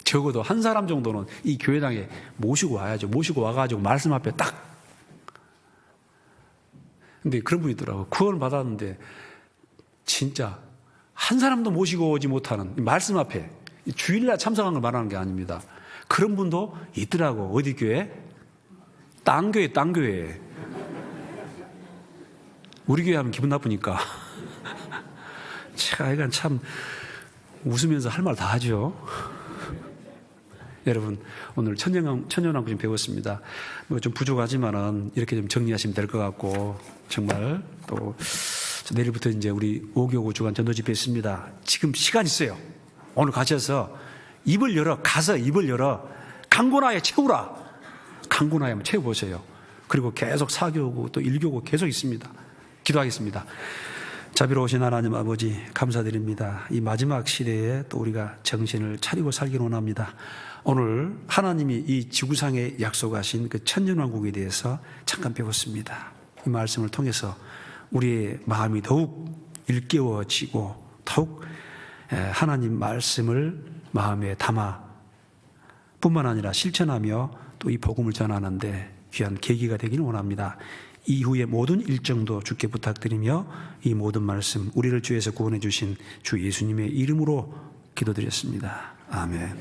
적어도 한 사람 정도는 이 교회당에 모시고 와야죠. 모시고 와가지고 말씀 앞에 딱. 근데 그런 분이 있더라고요. 구원을 받았는데, 진짜, 한 사람도 모시고 오지 못하는 말씀 앞에 주일날 참석한 걸 말하는 게 아닙니다. 그런 분도 있더라고. 어디 교회? 딴 교회. 우리 교회 하면 기분 나쁘니까. 이건 참 웃으면서 할 말 다 하죠. 여러분, 오늘 천년왕국 좀 배웠습니다. 좀 부족하지만은 이렇게 좀 정리하시면 될 것 같고, 정말 또 내일부터 이제 우리 5교구 주간 전도 집회 있습니다. 지금 시간 있어요. 오늘 가셔서 가서 입을 열어 강고나에 채우라. 강고나에 한번 채워보세요. 그리고 계속 4교구 또 1교구 계속 있습니다. 기도하겠습니다. 자비로우신 하나님 아버지 감사드립니다. 이 마지막 시대에 또 우리가 정신을 차리고 살기를 원합니다. 오늘 하나님이 이 지구상에 약속하신 그 천년왕국에 대해서 잠깐 배웠습니다. 이 말씀을 통해서 우리의 마음이 더욱 일깨워지고 더욱 하나님 말씀을 마음에 담아 뿐만 아니라 실천하며 또 이 복음을 전하는데 귀한 계기가 되기를 원합니다. 이후의 모든 일정도 주께 부탁드리며 이 모든 말씀 우리를 주에서 구원해 주신 주 예수님의 이름으로 기도드렸습니다. 아멘.